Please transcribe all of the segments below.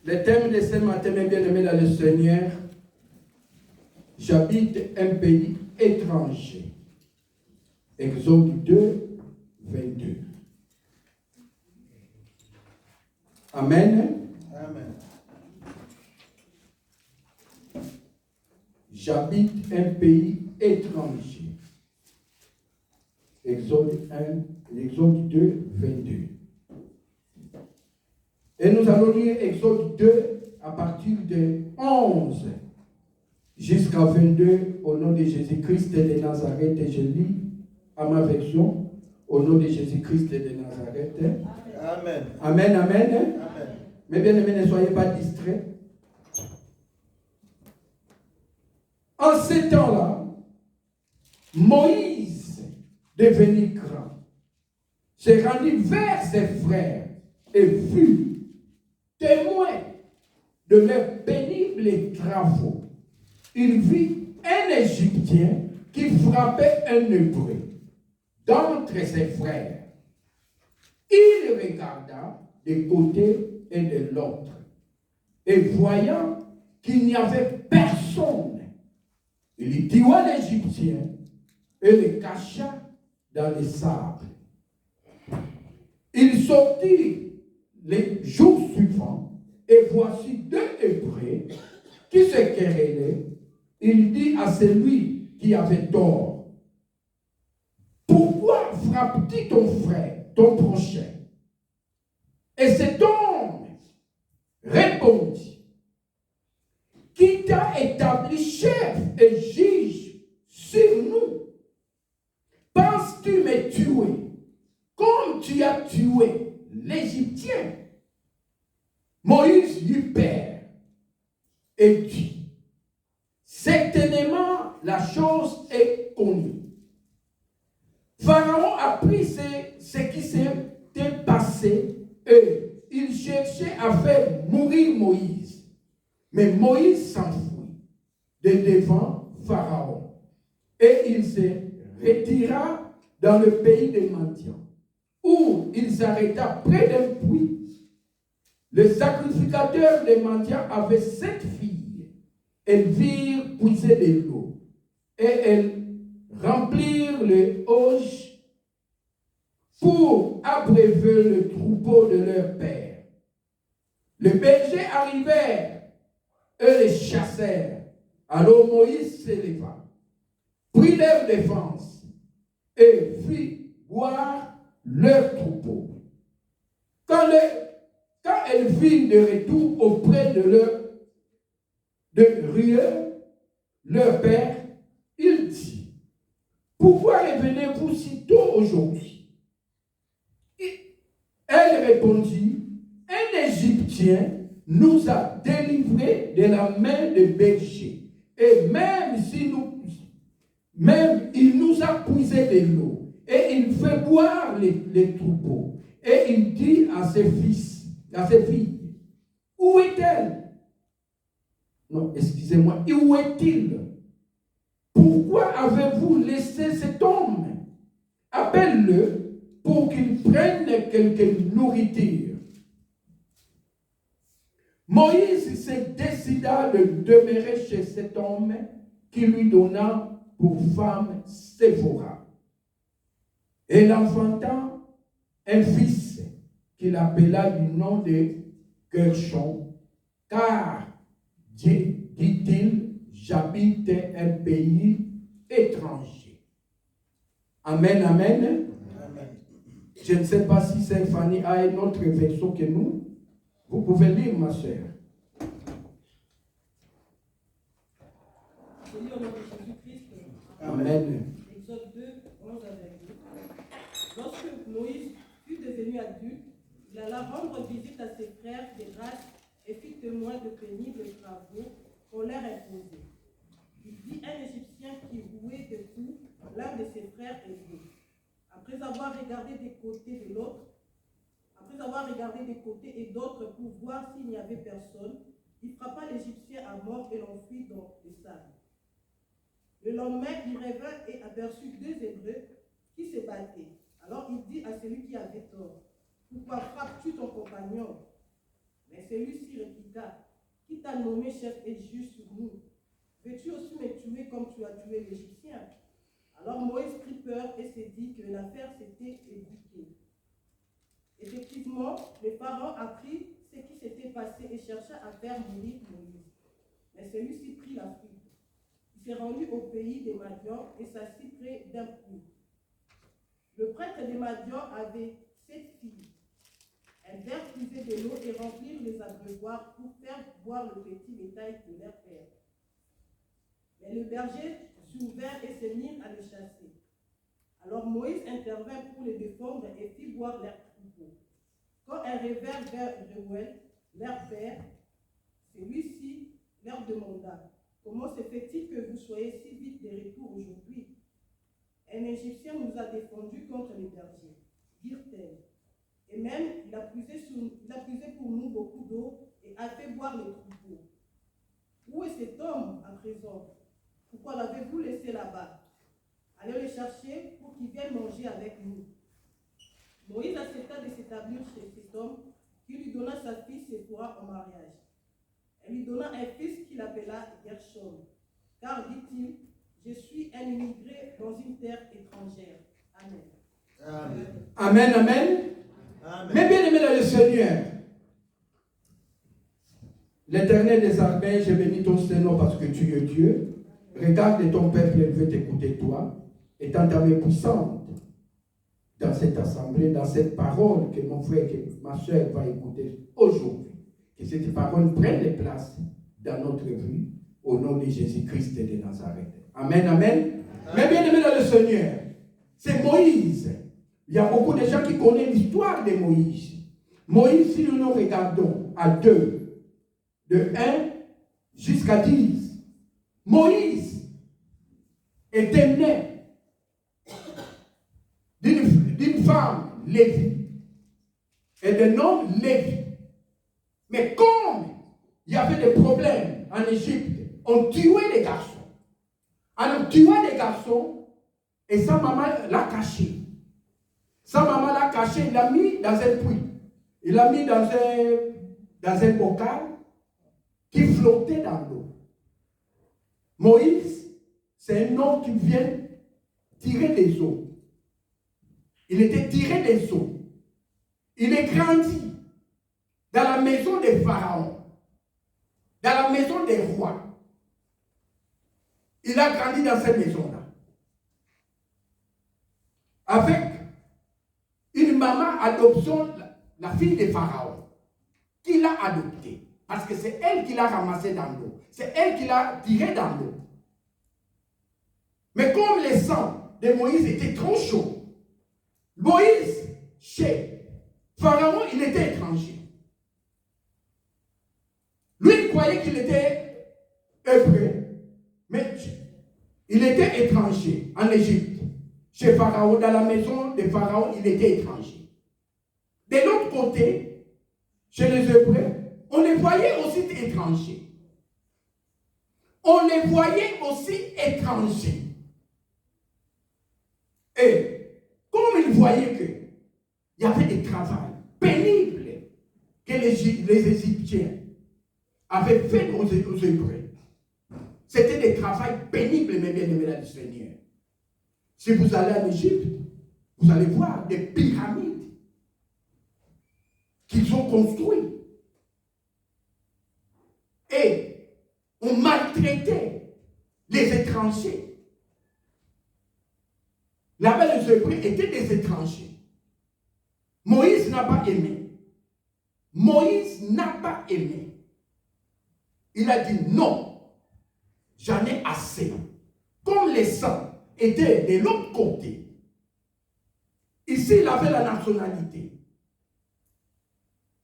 Le thème de ce matin, mes bien-aimés dans le Seigneur, j'habite un pays étranger. Exode 2, 22. Amen. Amen. J'habite un pays étranger. Exode 2, 22. Et nous allons lire Exode 2 à partir de 11 jusqu'à 22 au nom de Jésus-Christ de Nazareth. Et je lis à ma version au nom de Jésus-Christ de Nazareth. Amen. Amen, amen. Amen. Mais bien aimés, ne soyez pas distraits. En ces temps-là, Moïse, devenu grand, s'est rendu vers ses frères et fut témoin de leurs pénibles travaux. Il vit un Égyptien qui frappait un Hébreu d'entre ses frères. Il regarda de côté et de l'autre, et voyant qu'il n'y avait personne, il tua l'Égyptien et le cacha dans les sables. Il sortit les jours suivants, et voici deux Hébreux qui se querellaient. Il dit à celui qui avait tort: pourquoi frappes-tu ton frère, ton prochain? Et cet homme répondit: qui t'a établi chef et juge sur nous? Penses-tu me tuer comme tu as tué l'Égyptien? Moïse eut peur et dit: certainement la chose est connue. Pharaon apprit ce qui s'était passé et il cherchait à faire mourir Moïse. Mais Moïse s'enfuit de devant Pharaon et il se retira dans le pays des Madian, où il s'arrêta près d'un puits. Le sacrificateur des Madian avait 7 filles. Elles virent puiser de l'eau et elles remplirent les auges pour abreuver le troupeau de leur père. Les bergers arrivèrent et les chassèrent. Alors Moïse s'éleva, prit leur défense et fit boire leur troupeau. Quand elles virent de retour auprès de Ruel, leur père, il dit: pourquoi revenez-vous si tôt aujourd'hui? Elle répondit: un Égyptien nous a délivrés de la main des bergers, et même il nous a puisé de l'eau, et il fait boire les troupeaux. Et il dit à ses filles: où est-elle? Non, excusez-moi, où est-il? Pourquoi avez-vous laissé cet homme? Appelle-le pour qu'il prenne quelque nourriture. Moïse se décida de demeurer chez cet homme qui lui donna pour femme Séphora. Et il enfanta un fils qu'il appela du nom de Gershon, car, dit-il, j'habite un pays étranger. Amen, amen. Amen. Je ne sais pas si Sainte Fanny a une autre version que nous. Vous pouvez lire, ma sœur. Je lis au nom de Jésus-Christ. Amen. Exode 2, 11 à 22. Lorsque Moïse fut devenu adulte, il alla rendre visite à ses frères de grâce et fit témoin de pénibles travaux qu'on leur imposait. Il vit un Égyptien qui rouait de coups l'un de ses frères hébreux. Après avoir regardé des côtés de l'autre, après avoir regardé des côtés et d'autres pour voir s'il n'y avait personne, il frappa l'Égyptien à mort et l'enfuit dans les sables. Le lendemain, il revint et aperçut 2 Hébreux qui se battaient. Alors il dit à celui qui avait tort: pourquoi frappes-tu ton compagnon? Mais celui-ci répliqua: répliqua, qui t'a nommé chef et juge sur nous? Veux-tu aussi me tuer comme tu as tué l'Égyptien? Alors Moïse prit peur et s'est dit que l'affaire s'était éduquée. Effectivement, le pharaon apprit ce qui s'était passé et chercha à faire mourir Moïse. Mais celui-ci prit la fuite. Il s'est rendu au pays des Madians et s'assit près d'un puits. Le prêtre des Madians avait 7 filles. Elles vinrent puiser de l'eau et remplir les abreuvoirs pour faire boire le petit bétail de leur père. Mais le berger s'ouvert et se mit à les chasser. Alors Moïse intervint pour les défendre et fit boire leurs troupeaux. Quand elles revinrent vers Reuel, leur père, celui-ci leur demanda, comment se fait-il que vous soyez si vite de retour aujourd'hui? Un Égyptien nous a défendus contre les bergers, dirent-elles. Et même, il a puisé pour nous beaucoup d'eau et a fait boire les troupeaux. Où est cet homme à présent? Pourquoi l'avez-vous laissé là-bas? Allez le chercher pour qu'il vienne manger avec nous. Moïse accepta de s'établir chez cet homme qui lui donna sa fille Séphora en mariage. Elle lui donna un fils qu'il appela Gershom, car, dit-il, je suis un immigré dans une terre étrangère. Amen. Amen. Amen, amen. Amen. Mais bien aimé dans le Seigneur, l'Éternel des armées, je bénis ton Seigneur parce que tu es Dieu. Regarde ton peuple, il veut t'écouter toi, étant ta main puissante dans cette assemblée, dans cette parole que mon frère, que ma soeur va écouter aujourd'hui. Que cette parole prenne place dans notre vie, au nom de Jésus-Christ de Nazareth. Amen, amen. Mais bien aimé dans le Seigneur, c'est Moïse. Il y a beaucoup de gens qui connaissent l'histoire de Moïse. Moïse, si nous regardons à 2, de 1 jusqu'à 10, Moïse était né d'une femme Lévi et d'un homme Lévi. Mais comme il y avait des problèmes en Égypte, on tuait les garçons. Alors, tuant les garçons, et sa maman l'a caché. Sa maman l'a caché, il l'a mis dans un puits. Il l'a mis dans un bocal qui flottait dans l'eau. Moïse, c'est un homme qui vient tirer des eaux. Il était tiré des eaux. Il est grandi dans la maison des pharaons, dans la maison des rois. Il a grandi dans cette maison-là. Avec une maman adoption, la fille des pharaons, qui l'a adoptée. Parce que c'est elle qui l'a ramassé dans l'eau. C'est elle qui l'a tiré dans l'eau. Mais comme le sang de Moïse était trop chaud, Moïse, chez Pharaon, il était étranger. Lui, il croyait qu'il était hébreu, mais il était étranger en Égypte. Chez Pharaon, dans la maison de Pharaon, il était étranger. De l'autre côté, chez les Hébreux, on les voyait aussi étrangers. On les voyait aussi étrangers. Et comme ils voyaient qu'il y avait des travaux pénibles que les Égyptiens avaient fait aux Hébreux, c'était des travaux pénibles, mais bien aimés du Seigneur. Si vous allez en Égypte, vous allez voir des pyramides qu'ils ont construites. Et on maltraitait les étrangers. Là-bas, les Hébreux étaient des étrangers. Moïse n'a pas aimé. Moïse n'a pas aimé. Il a dit non, j'en ai assez. Comme les saints étaient de l'autre côté, ici il avait la nationalité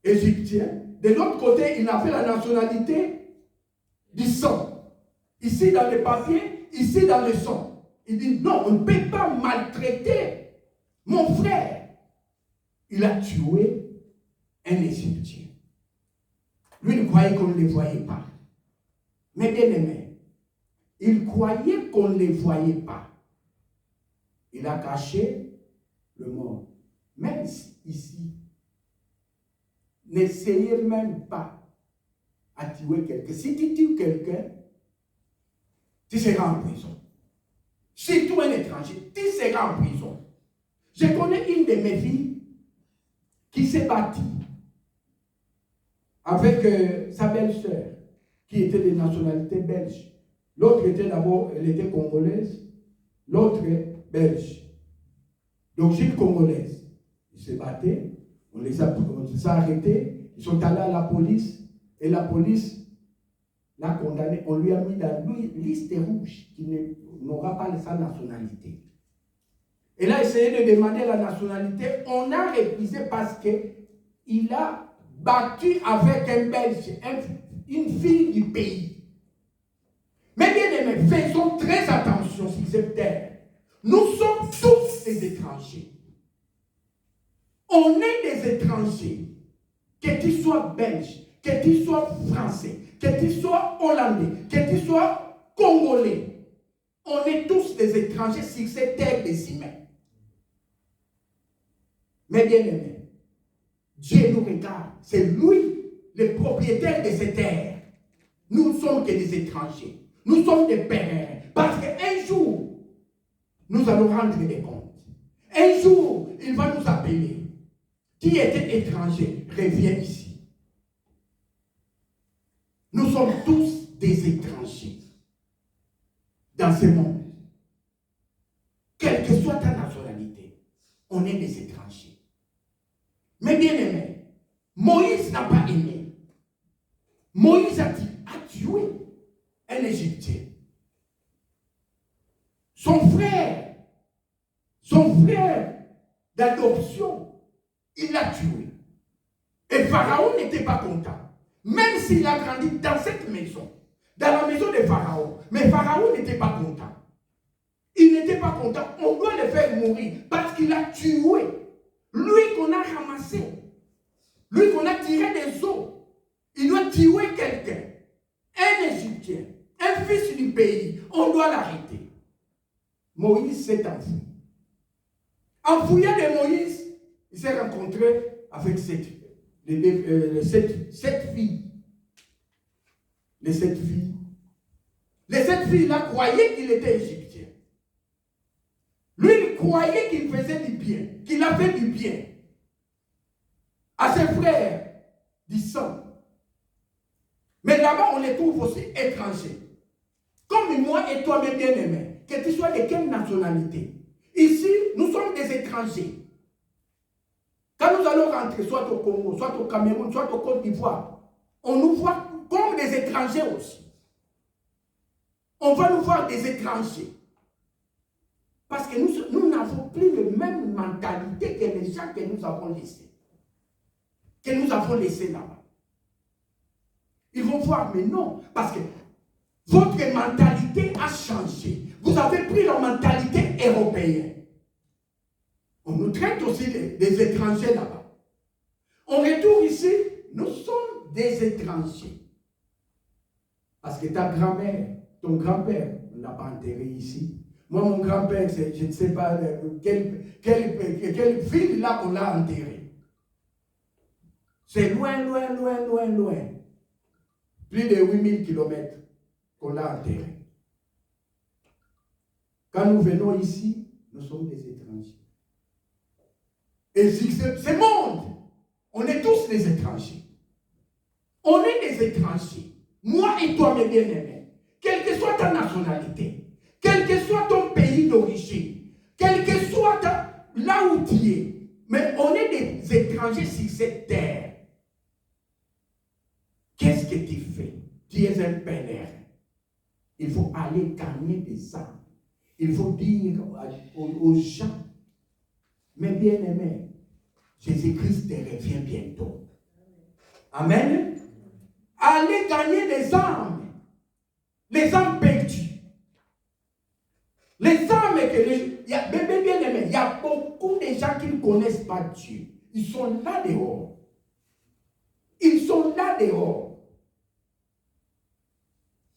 égyptienne, de l'autre côté il avait la nationalité du sang. Ici dans les papiers, ici dans le sang. Il dit non, on ne peut pas maltraiter mon frère. Il a tué un Égyptien. Lui, il croyait qu'on ne les voyait pas. Mais bien aimé, il croyait qu'on ne les voyait pas. Il a caché le monde. Même ici, n'essayez même pas tué quelqu'un. Si tu tues quelqu'un, tu seras en prison. Surtout un étranger, tu seras en prison. Je connais une de mes filles qui s'est battue avec sa belle-sœur, qui était de nationalité belge. L'autre était d'abord, elle était congolaise, l'autre belge. D'origine congolaise. Ils se battaient, on les a arrêtés, ils sont allés à la police, et la police l'a condamné, on lui a mis dans la liste rouge, qui n'aura pas sa nationalité. Elle a essayé de demander la nationalité, on a refusé parce qu'il a battu avec un Belge, une fille du pays. Mais bien aimés, faisons très attention sur cette terre. Nous sommes tous des étrangers. On est des étrangers. Que tu sois belge, que tu sois français, que tu sois hollandais, que tu sois congolais. On est tous des étrangers sur cette terre des humains. Mais bien aimés, Dieu nous regarde. C'est lui le propriétaire de cette terre. Nous ne sommes que des étrangers. Nous sommes des pèlerins. Parce qu'un jour, nous allons rendre des comptes. Un jour, il va nous appeler. Qui était étranger, reviens ici. Nous sommes tous des étrangers dans ce monde. Quelle que soit ta nationalité, on est des étrangers. Mais bien aimé, Moïse n'a pas aimé. Moïse a tué un Égyptien. Son frère d'adoption, il l'a tué. Et Pharaon n'était pas content. Même s'il a grandi dans cette maison, dans la maison de Pharaon. Mais Pharaon n'était pas content. Il n'était pas content. On doit le faire mourir parce qu'il a tué. Lui qu'on a ramassé. Lui qu'on a tiré des eaux. Il doit tuer quelqu'un. Un Égyptien. Un fils du pays. On doit l'arrêter. Moïse s'est enfui. En fouillant de Moïse, il s'est rencontré avec sept filles. Les sept filles. Les sept filles-là croyaient qu'il était égyptien. Lui, il croyait qu'il faisait du bien, qu'il a fait du bien à ses frères du sang. Mais là-bas, on les trouve aussi étrangers. Comme moi et toi, mes bien-aimés, que tu sois de quelle nationalité. Ici, nous sommes des étrangers. Quand nous allons rentrer, soit au Congo, soit au Cameroun, soit au Côte d'Ivoire, on nous voit comme des étrangers aussi. On va nous voir des étrangers. Parce que nous n'avons plus la même mentalité que les gens que nous avons laissés. Que nous avons laissés là-bas. Ils vont voir, mais non, parce que votre mentalité a changé. Vous avez pris la mentalité européenne. On nous traite aussi des étrangers là-bas. On retourne ici, nous sommes des étrangers. Parce que ta grand-mère, ton grand-père, on ne l'a pas enterré ici. Moi, mon grand-père, je ne sais pas quelle ville là qu'on l'a enterré. C'est loin. Plus de 8000 kilomètres qu'on l'a enterré. Quand nous venons ici, nous sommes des étrangers. Et si ce monde, on est tous des étrangers. On est des étrangers. Moi et toi, mes bien-aimés, quelle que soit ta nationalité, quel que soit ton pays d'origine, quel que soit là où tu es, mais on est des étrangers sur cette terre. Qu'est-ce que tu fais? Tu es un pèlerin. Il faut aller gagner des âmes. Il faut dire aux gens, mes bien-aimés, Jésus-Christ revient bientôt. Amen. Allez gagner des âmes. Les âmes perdues. Les âmes que bien-aimés, il y a beaucoup de gens qui ne connaissent pas Dieu. Ils sont là dehors. Ils sont là dehors.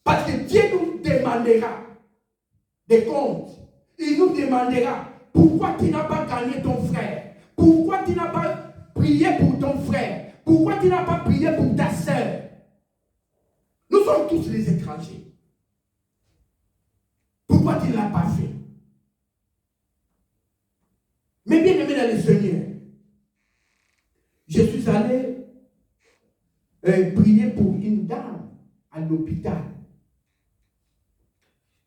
Parce que Dieu nous demandera des comptes. Il nous demandera pourquoi tu n'as pas gagné ton frère. Pourquoi tu n'as pas prié pour ton frère. Pourquoi tu n'as pas prié pour ta sœur. sommes tous des étrangers. Pourquoi tu ne l'as pas fait? Mais bien aimé dans le Seigneur, je suis allé prier pour une dame à l'hôpital.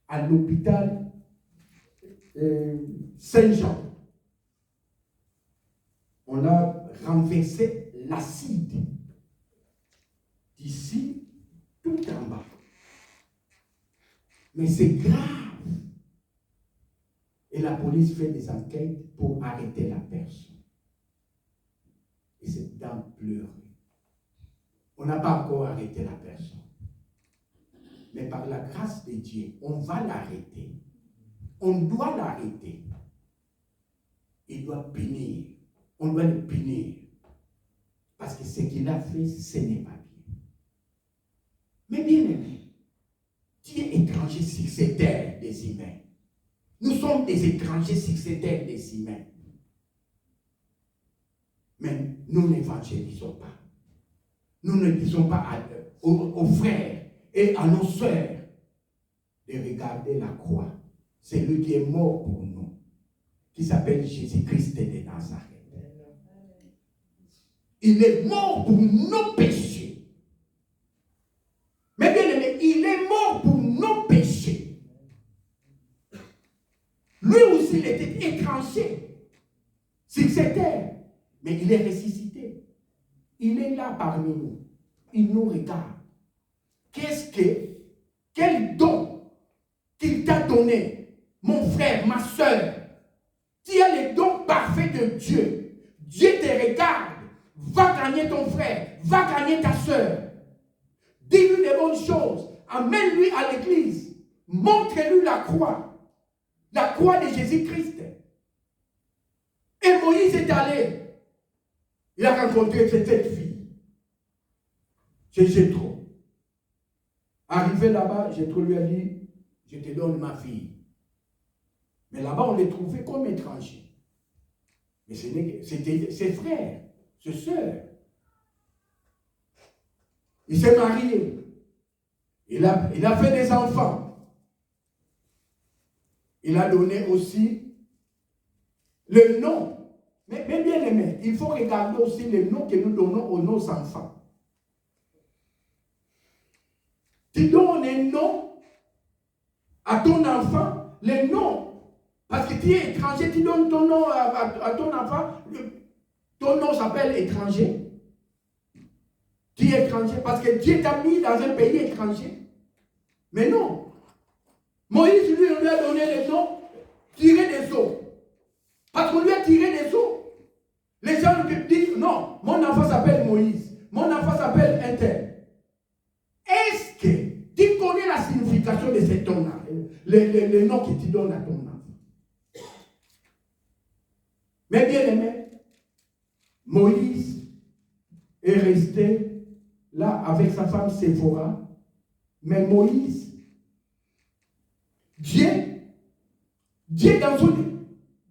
À l'hôpital Saint-Jean. On a renversé l'acide d'ici tout en bas. Mais c'est grave. Et la police fait des enquêtes pour arrêter la personne. Et cette dame pleure. On n'a pas encore arrêté la personne. Mais par la grâce de Dieu, on va l'arrêter. On doit l'arrêter. Il doit punir. On doit le punir. Parce que ce qu'il a fait, ce n'est pas bien. Mais bien aimé, Dieu est étranger sur cette terre des humains. Nous sommes des étrangers sur cette terre des humains. Mais nous n'évangélisons pas. Nous ne disons pas aux frères et à nos sœurs de regarder la croix. C'est lui qui est mort pour nous, qui s'appelle Jésus-Christ de Nazareth. Il est mort pour nos péchés. Mais bien aimé, il est mort pour nos péchés. Lui aussi, il était étranger sur cette terre, mais il est ressuscité. Il est là parmi nous. Il nous regarde. Quel don qu'il t'a donné, mon frère, ma soeur. Tu as le don parfait de Dieu. Dieu te regarde. Va gagner ton frère. Va gagner ta soeur. Dis-lui les bonnes choses. Amène-lui à l'église. Montre-lui la croix. La croix de Jésus-Christ. Et Moïse est allé. Il a rencontré cette fille. C'est Jétro. Arrivé là-bas, Jétro lui a dit, je te donne ma fille. Mais là-bas, on les trouvait comme étrangers. Mais c'était ses frères, ses sœurs. Il s'est marié. Il a fait des enfants. Il a donné aussi le nom. Mais bien aimé, il faut regarder aussi le nom que nous donnons à nos enfants. Tu donnes un nom à ton enfant, le nom. Parce que tu es étranger, tu donnes ton nom à ton enfant. Ton nom s'appelle étranger. Tu es étranger parce que Dieu t'a mis dans un pays étranger. Mais non. Moïse, lui, on lui a donné le nom tiré des eaux. Parce qu'on lui a tiré des eaux. Les gens lui disent, non, mon enfant s'appelle Moïse. Mon enfant s'appelle Inter. Est-ce que tu connais la signification de ce nom-là, le nom que tu donnes à ton enfant? Mais bien aimé, Moïse est resté là avec sa femme Séphora. Mais Moïse, Dieu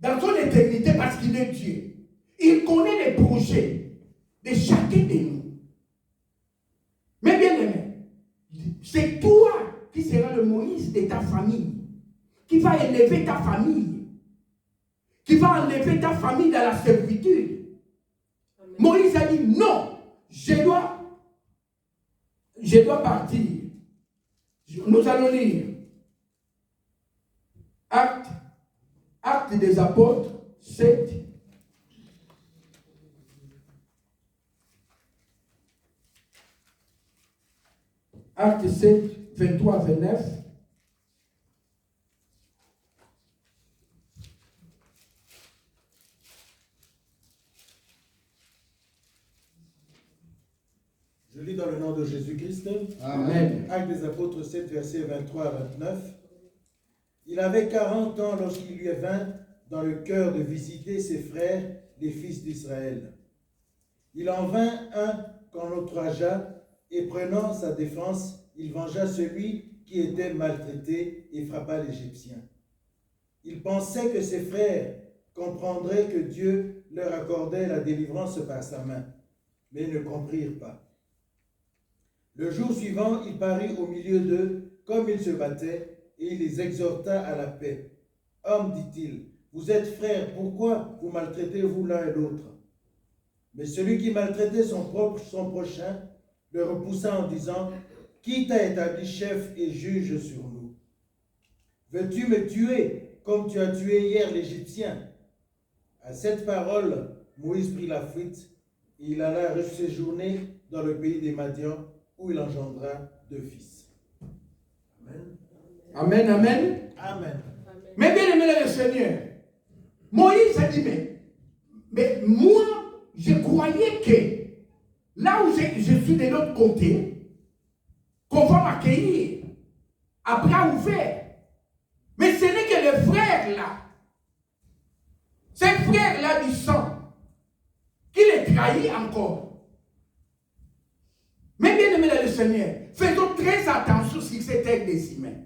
dans son éternité, parce qu'il est Dieu, il connaît les projets de chacun de nous. Mais bien aimé, c'est toi qui seras le Moïse de ta famille, qui va élever ta famille, qui va enlever ta famille dans la servitude. Amen. Moïse a dit non, je dois partir. Nous allons lire Actes des Apôtres 7. Actes 7, 23 à 29. Je lis dans le nom de Jésus-Christ. Amen. Actes des Apôtres 7, versets 23 à 29. Il avait 40 ans lorsqu'il lui vint dans le cœur de visiter ses frères, les fils d'Israël. Il en vint un qu'on outragea, et prenant sa défense, il vengea celui qui était maltraité et frappa l'Égyptien. Il pensait que ses frères comprendraient que Dieu leur accordait la délivrance par sa main, mais ils ne comprirent pas. Le jour suivant, il parut au milieu d'eux, comme il se battait, et il les exhorta à la paix. « Hommes, dit-il, vous êtes frères, pourquoi vous maltraitez-vous l'un et l'autre » Mais celui qui maltraitait son prochain le repoussa en disant, « Qui t'a établi chef et juge sur nous? Veux-tu me tuer comme tu as tué hier l'Égyptien » À cette parole, Moïse prit la fuite et il alla séjourner dans le pays des Madians où il engendra 2 fils. Amen. Amen, amen. Amen. Mais bien aimé le Seigneur, Moïse a dit, mais moi, je croyais que là où je suis de l'autre côté, qu'on va m'accueillir à bras ouverts. Mais ce n'est que les frères là, ces frères là du sang, qui les trahit encore. Mais bien aimé le Seigneur, faisons très attention sur cette aide des humains.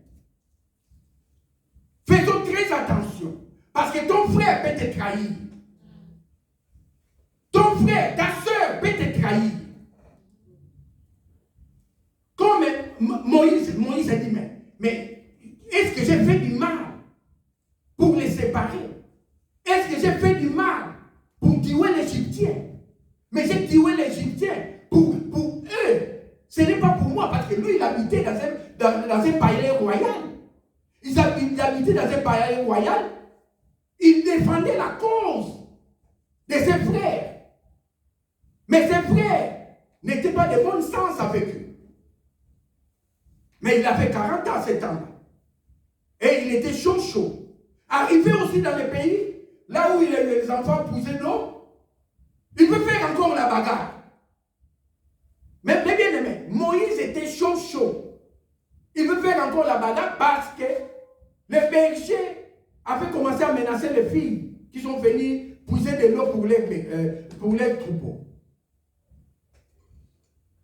Faisons très attention. Parce que ton frère peut te trahir. Ton frère, ta soeur peut te trahir. Comme Moïse a dit, mais est-ce que j'ai fait du mal pour les séparer? Est-ce que j'ai fait du mal pour tuer l'Égyptien? Mais j'ai tué l'Égyptien pour eux. Ce n'est pas pour moi, parce que lui, il habitait dans un palais royal. Il habitait dans un palais royal. Il défendait la cause de ses frères. Mais ses frères n'étaient pas de bon sens avec eux. Mais il avait 40 ans à cet temps-là. Et il était chaud. Arrivé aussi dans le pays, là où les enfants poussaient d'eau, il peut faire encore la bagarre. Mais bien aimé, Moïse était chaud. Il veut faire encore la bagarre parce que les bergers avaient commencé à menacer les filles qui sont venues pousser de l'eau pour les troupeaux.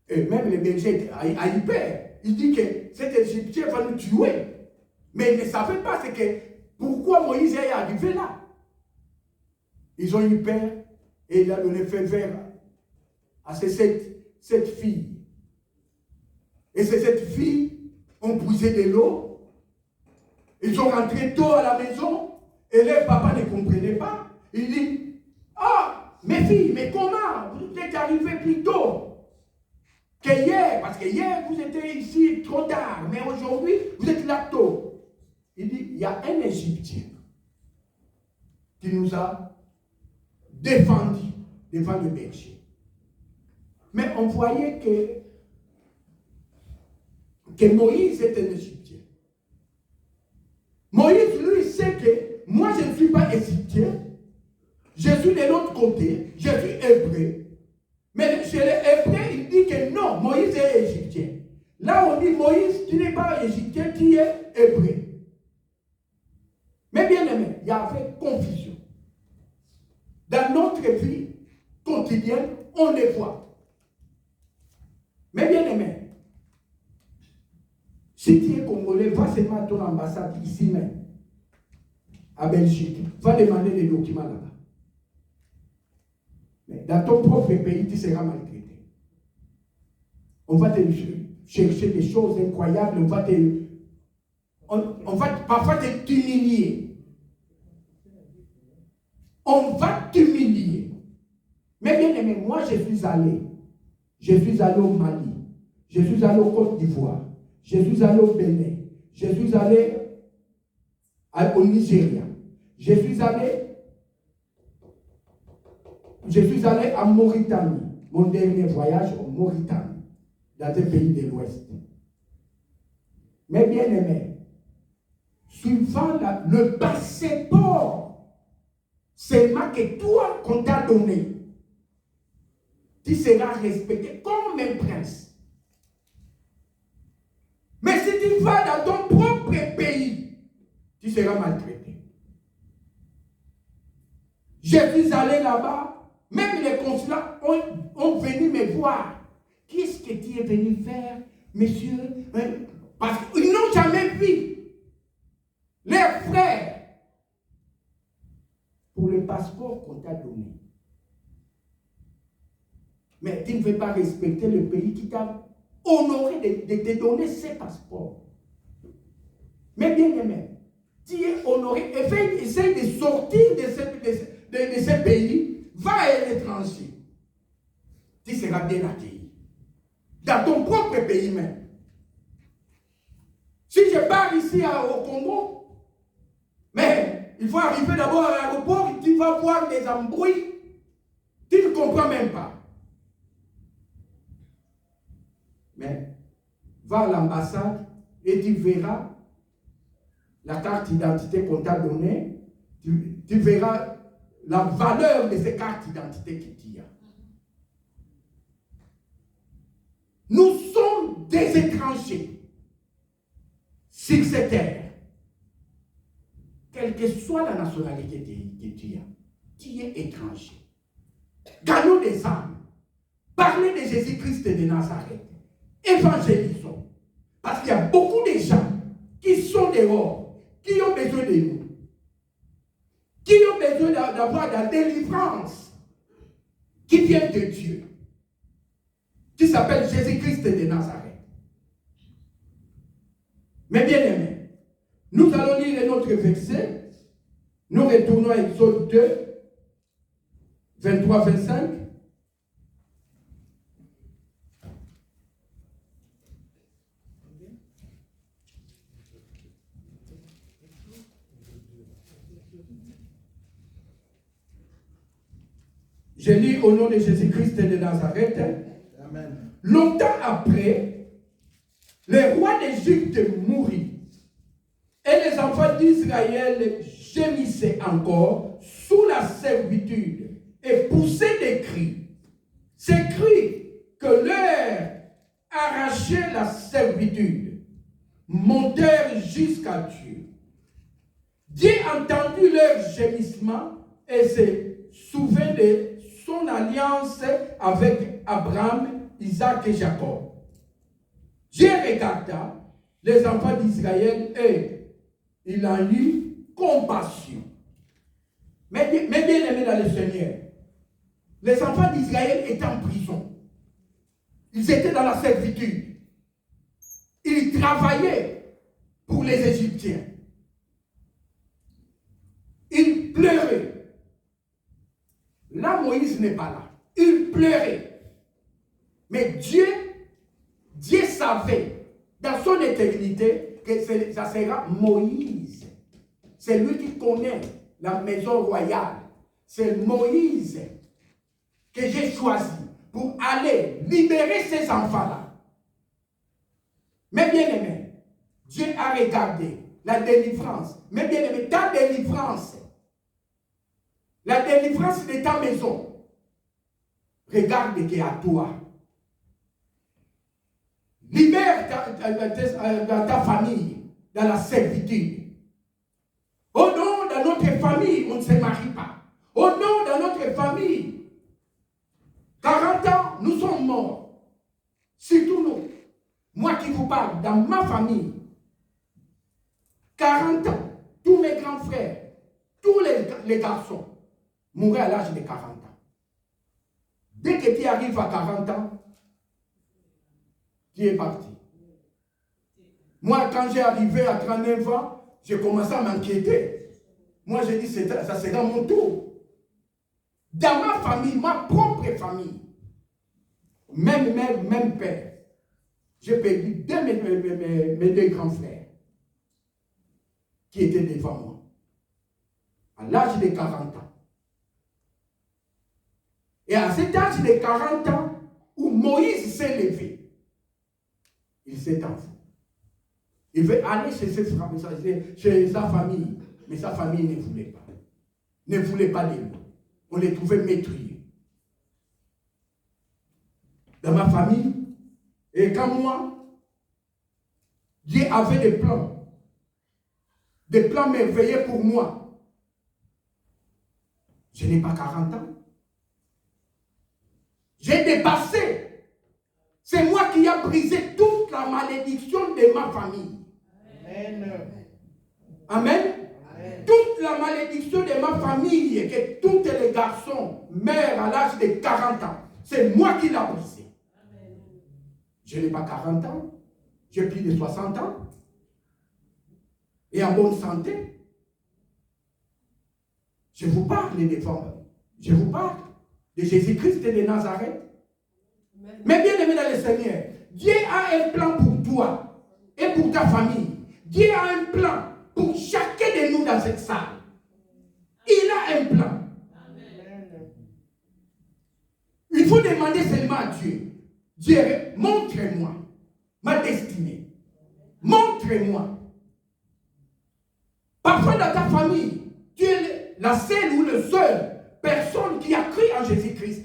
Et même les bergers a eu peur. Il dit que cet Égyptien va nous tuer. Mais ils ne savaient pas pourquoi Moïse est arrivé là. Ils ont eu peur et il a donné feu vert à cette fille. Et cette fille ont poussé de l'eau. Ils sont rentrés tôt à la maison et leur papa ne comprenait pas. Il dit, mes filles, mais comment vous êtes arrivés plus tôt que hier? Parce que hier, vous étiez ici trop tard, mais aujourd'hui, vous êtes là tôt. Il dit, il y a un Égyptien qui nous a défendus devant le berger. Mais on voyait que Moïse est un Égyptien. Moïse, lui, sait que moi, je ne suis pas Égyptien. Je suis de l'autre côté. Je suis hébreu. Mais chez les Hébreux, il dit que non, Moïse est Égyptien. Là, on dit, Moïse, tu n'es pas Égyptien, tu es hébreu. Mais bien aimé, il y avait confusion. Dans notre vie quotidienne, on les voit. Mais bien aimé, si tu es congolais, va seulement à ton ambassade ici même, à Belgique. Va demander des documents là-bas. Mais dans ton propre pays, tu seras maltraité. On va te chercher des choses incroyables, on va parfois t'humilier. On va t'humilier. Mais bien aimé, moi je suis allé au Mali, je suis allé au Côte d'Ivoire, je suis allé au Bénin, je suis allé au Nigeria, je suis allé à Mauritanie, mon dernier voyage en Mauritanie, dans un pays de l'Ouest. Mais bien aimé, suivant le passeport, c'est marqué toi qu'on t'a donné. Tu seras respecté comme un prince. Mais si tu vas dans ton propre pays, tu seras maltraité. Je suis allé là-bas, même les consulats ont venu me voir. Qu'est-ce que tu es venu faire, monsieur? Parce qu'ils n'ont jamais vu leurs frères pour le passeport qu'on t'a donné. Mais tu ne veux pas respecter le pays qui t'a honoré de te donner ces passeports. Mais bien aimé, tu es honoré. Essaye de sortir de ce pays. Va à l'étranger. Tu seras bien accueilli. Dans ton propre pays même. Si je pars ici au Congo, mais il faut arriver d'abord à l'aéroport, tu vas voir des embrouilles, tu ne comprends même pas. Mais va à l'ambassade et tu verras la carte d'identité qu'on t'a donnée, tu verras la valeur de ces cartes d'identité que tu as. Nous sommes des étrangers sur cette terre. Quelle que soit la nationalité que tu es étranger. Gagnons des âmes. Parlez de Jésus-Christ de Nazareth. Évangélisons. Parce qu'il y a beaucoup de gens qui sont dehors, qui ont besoin de nous, qui ont besoin d'avoir la délivrance qui vient de Dieu, qui s'appelle Jésus-Christ de Nazareth. Mais bien aimés, nous allons lire notre verset. Nous retournons à Exode 2, 23-25. Je lis au nom de Jésus-Christ de Nazareth. Amen. Longtemps après, le roi d'Égypte mourut. Et les enfants d'Israël gémissaient encore sous la servitude et poussaient des cris. Ces cris que leur arrachait la servitude montèrent jusqu'à Dieu. Dieu entendit leurs gémissements et se souvint de son alliance avec Abraham, Isaac et Jacob. Dieu regarda les enfants d'Israël et il en eut compassion. Mais bien aimés dans le Seigneur, les enfants d'Israël étaient en prison. Ils étaient dans la servitude. Ils travaillaient pour les Égyptiens. Ils pleuraient. Là, Moïse n'est pas là. Il pleurait. Mais Dieu savait, dans son éternité, que ça sera Moïse. C'est lui qui connaît la maison royale. C'est Moïse que j'ai choisi pour aller libérer ces enfants-là. Mais bien aimé, Dieu a regardé la délivrance. Mais bien aimé, ta délivrance, la délivrance de ta maison, regarde qui est à toi. Libère ta famille dans la servitude. Oh non, dans notre famille, on ne se marie pas. Oh non, dans notre famille, 40 ans, nous sommes morts. Surtout nous. Moi qui vous parle, dans ma famille, 40 ans, tous mes grands frères, tous les garçons, mouraient à l'âge de 40 ans. Dès que tu arrives à 40 ans, tu es parti. Moi, quand j'ai arrivé à 39 ans, j'ai commencé à m'inquiéter. Moi, j'ai dit, ça sera mon tour. Dans ma famille, ma propre famille, même mère, même père, j'ai perdu mes deux grands frères qui étaient devant moi, à l'âge de 40 ans. Et à cet âge de 40 ans, où Moïse s'est levé, il s'est enfui. Il veut aller chez sa famille, mais sa famille ne voulait pas. Ne voulait pas de lui. On les trouvait meurtriers. Dans ma famille, et quand moi, Dieu avait des plans merveilleux pour moi. Je n'ai pas 40 ans. J'ai dépassé. C'est moi qui ai brisé toute la malédiction de ma famille. Amen. Amen. Amen. Toute la malédiction de ma famille, que tous les garçons meurent à l'âge de 40 ans, c'est moi qui l'ai brisé. Je n'ai pas 40 ans. J'ai plus de 60 ans. Et en bonne santé. Je vous parle des femmes. Je vous parle de Jésus-Christ de Nazareth. Mais bien aimé dans le Seigneur, Dieu a un plan pour toi et pour ta famille. Dieu a un plan pour chacun de nous dans cette salle. Il a un plan. Il faut demander seulement à Dieu. Dieu, montre-moi ma destinée. Montre-moi. Parfois dans ta famille, tu es la seule ou le seul personne qui a cru en Jésus-Christ.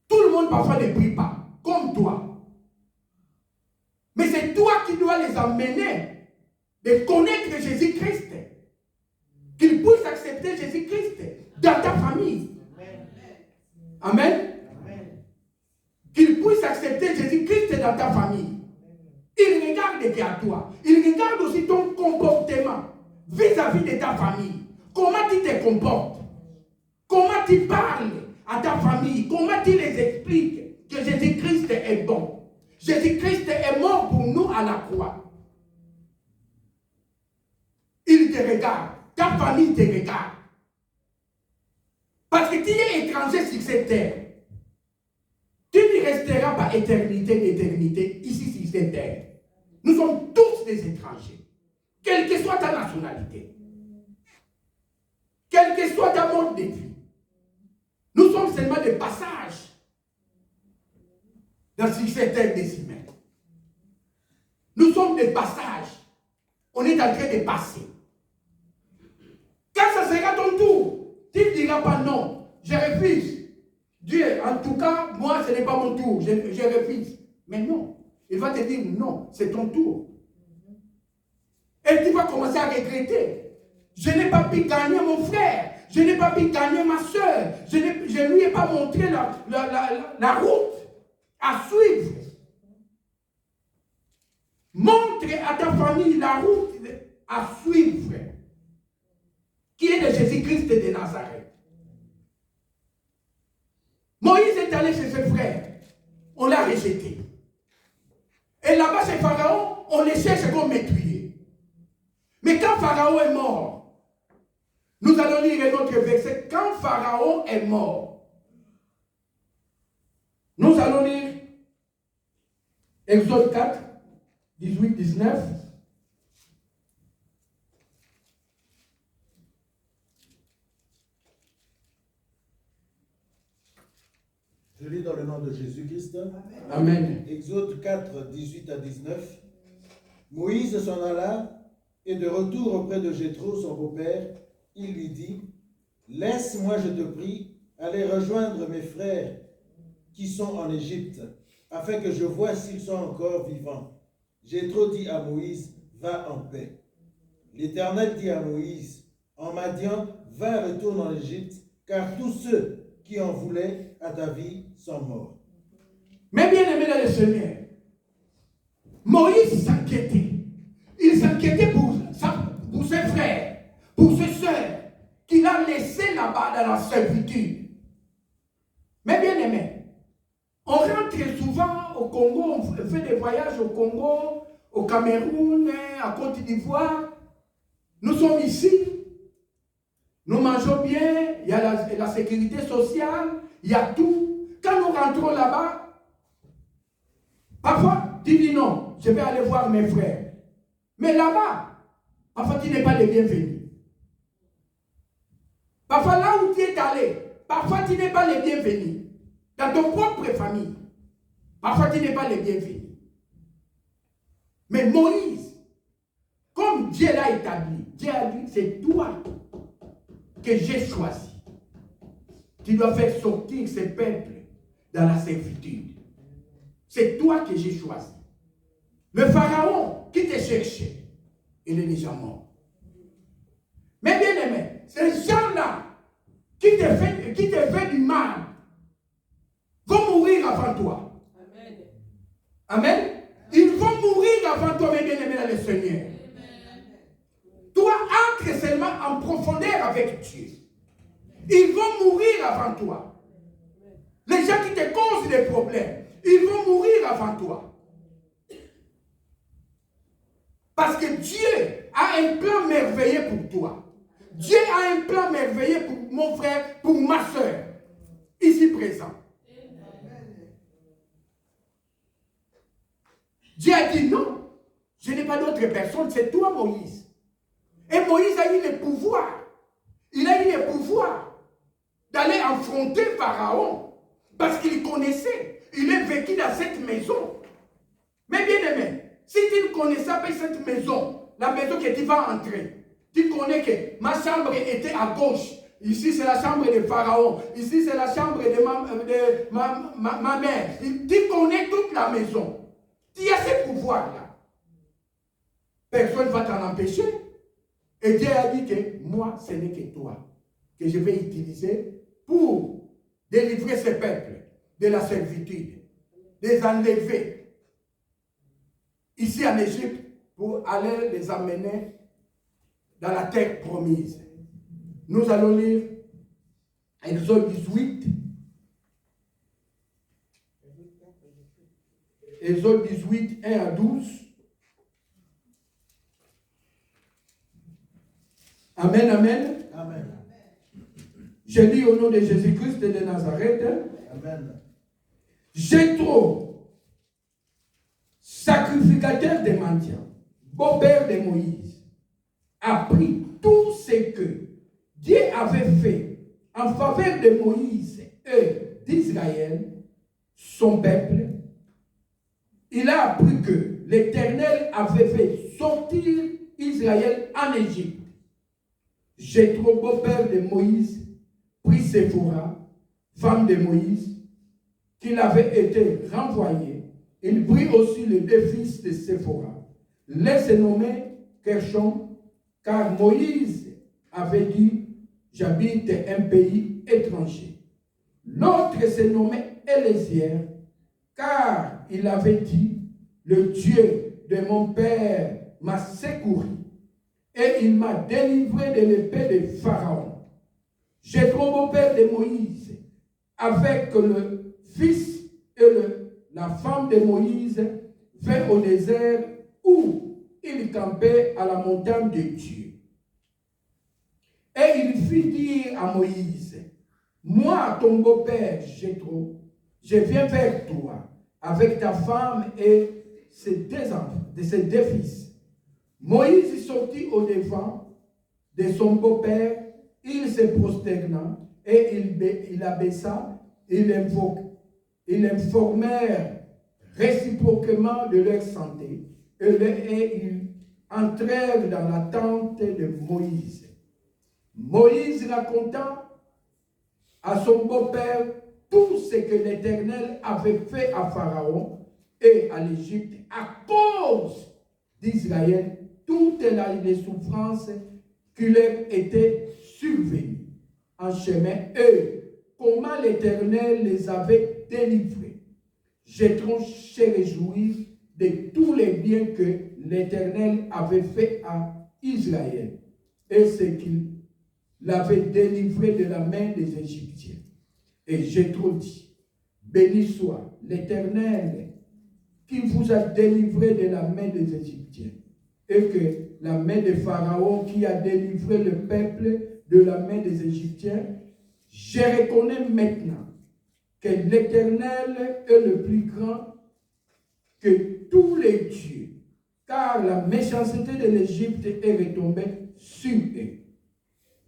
Tout le monde parfois ne prie pas, comme toi. Mais c'est toi qui dois les amener de connaître Jésus-Christ. Qu'ils puissent accepter Jésus-Christ dans ta famille. Amen. Qu'ils puissent accepter Jésus-Christ dans ta famille. Il regarde qu'à toi. Il regarde aussi ton comportement vis-à-vis de ta famille. Comment tu te comportes? Comment tu parles à ta famille? Comment tu les expliques que Jésus-Christ est bon? Jésus-Christ est mort pour nous à la croix. Il te regarde. Ta famille te regarde. Parce que tu es étranger sur cette terre. Tu ne resteras pas d'éternité ici sur cette terre. Nous sommes tous des étrangers. Quelle que soit ta nationalité. Quel que soit ta mode de vie. Nous sommes seulement des passages dans cette terre des humains. Nous sommes des passages. On est en train de passer. Quand ça sera ton tour, tu ne diras pas non, je refuse. Dieu, en tout cas, moi, ce n'est pas mon tour, je refuse. Mais non, il va te dire non, c'est ton tour. Et tu vas commencer à regretter. Je n'ai pas pu gagner mon frère, je n'ai pas pu gagner ma soeur, je ne lui ai pas montré la route à suivre. Montre à ta famille la route à suivre, qui est de Jésus-Christ de Nazareth. Moïse est allé chez ses frères, on l'a rejeté. Et là-bas chez Pharaon, on les cherche comme tuer. Mais quand Pharaon est mort, nous allons lire un autre verset. Quand Pharaon est mort, nous allons lire Exode 4, 18, 19. Je lis dans le nom de Jésus-Christ. Amen. Exode 4, 18 à 19. Moïse s'en alla, et de retour auprès de Jéthro, son beau-père, il lui dit, « Laisse-moi, je te prie, aller rejoindre mes frères qui sont en Égypte, afin que je voie s'ils sont encore vivants. » Jéthro dit à Moïse, « Va en paix. » L'Éternel dit à Moïse, « En Madian, va, retourne en Égypte, car tous ceux qui en voulaient à ta vie sont morts. » Mais bien aimé dans le Seigneur, Moïse s'inquiétait. Il s'inquiétait pour ses frères, pour ses sœurs, qu'il a laissés là-bas dans la servitude. Mais bien aimé, on rentre souvent au Congo, on fait des voyages au Congo, au Cameroun, à Côte d'Ivoire. Nous sommes ici, nous mangeons bien, il y a la sécurité sociale, il y a tout. Quand nous rentrons là-bas, parfois, tu dis non, je vais aller voir mes frères. Mais là-bas, parfois tu n'es pas le bienvenu. Parfois là où tu es allé, parfois tu n'es pas le bienvenu. Dans ton propre famille, parfois tu n'es pas le bienvenu. Mais Moïse, comme Dieu l'a établi, Dieu a dit, c'est toi que j'ai choisi. Tu dois faire sortir ce peuple dans la servitude. C'est toi que j'ai choisi. Le pharaon qui te cherchait, il est déjà mort. Mais bien aimé, ces gens-là qui te fait du mal vont mourir avant toi. Amen. Amen. Ils vont mourir avant toi, mes bien-aimés dans le Seigneur. Toi, entre seulement en profondeur avec Dieu. Ils vont mourir avant toi. Les gens qui te causent des problèmes, ils vont mourir avant toi. Parce que Dieu a un plan merveilleux pour toi. Dieu a un plan merveilleux pour mon frère, pour ma soeur, ici présent. Dieu a dit non, je n'ai pas d'autre personne, c'est toi Moïse. Et Moïse a eu le pouvoir. Il a eu le pouvoir d'aller affronter Pharaon parce qu'il connaissait. Il est vécu dans cette maison. Mais bien aimé, si tu ne connaissais pas cette maison, la maison que tu vas entrer, tu connais que ma chambre était à gauche. Ici, c'est la chambre de Pharaon. Ici, c'est la chambre de ma mère. Tu connais toute la maison. Tu as ce pouvoir-là. Personne ne va t'en empêcher. Et Dieu a dit que moi, ce n'est que toi que je vais utiliser pour délivrer ce peuple de la servitude, les enlever ici en Égypte pour aller les amener dans la terre promise. Nous allons lire Exode 18. Exode 18, 1 à 12. Amen, amen. Amen. Je lis au nom de Jésus-Christ de Nazareth. Amen. Jéthro, sacrificateur des mendiants, beau-père de Moïse, a pris tout ce que Dieu avait fait en faveur de Moïse et d'Israël, son peuple. Il a appris que l'Éternel avait fait sortir Israël en Égypte. Jéthro, beau-père de Moïse, prit Séphora, femme de Moïse, qu'il avait été renvoyé. Il prit aussi les deux fils de Séphora. Les se nommer Gershom, car Moïse avait dit, j'habite un pays étranger. L'autre se nommait Élézier, car il avait dit, le Dieu de mon père m'a secouru et il m'a délivré de l'épée de Pharaon. Jéthro, beau-père de Moïse, avec le fils et la femme de Moïse, vint au désert où il campait à la montagne de Dieu. Et il fit dire à Moïse, moi, ton beau-père Jéthro, je viens vers toi avec ta femme et ses deux enfants, ses deux fils. Moïse sortit au devant de son beau-père, il se prosterna et il abaissa, ils informèrent réciproquement de leur santé et ils entrèrent dans la tente de Moïse. Moïse raconta à son beau-père tout ce que l'Éternel avait fait à Pharaon et à l'Égypte à cause d'Israël, toutes les souffrances qui leur étaient survenues en chemin, et comment l'Éternel les avait délivrés. Jéthro se réjouit de tous les biens que l'Éternel avait fait à Israël et ce qu'il l'avait délivré de la main des Égyptiens. Et Jéthro dit, béni soit l'Éternel qui vous a délivré de la main des Égyptiens, et que la main de Pharaon qui a délivré le peuple de la main des Égyptiens, je reconnais maintenant que l'Éternel est le plus grand que tous les dieux, car la méchanceté de l'Égypte est retombée sur eux.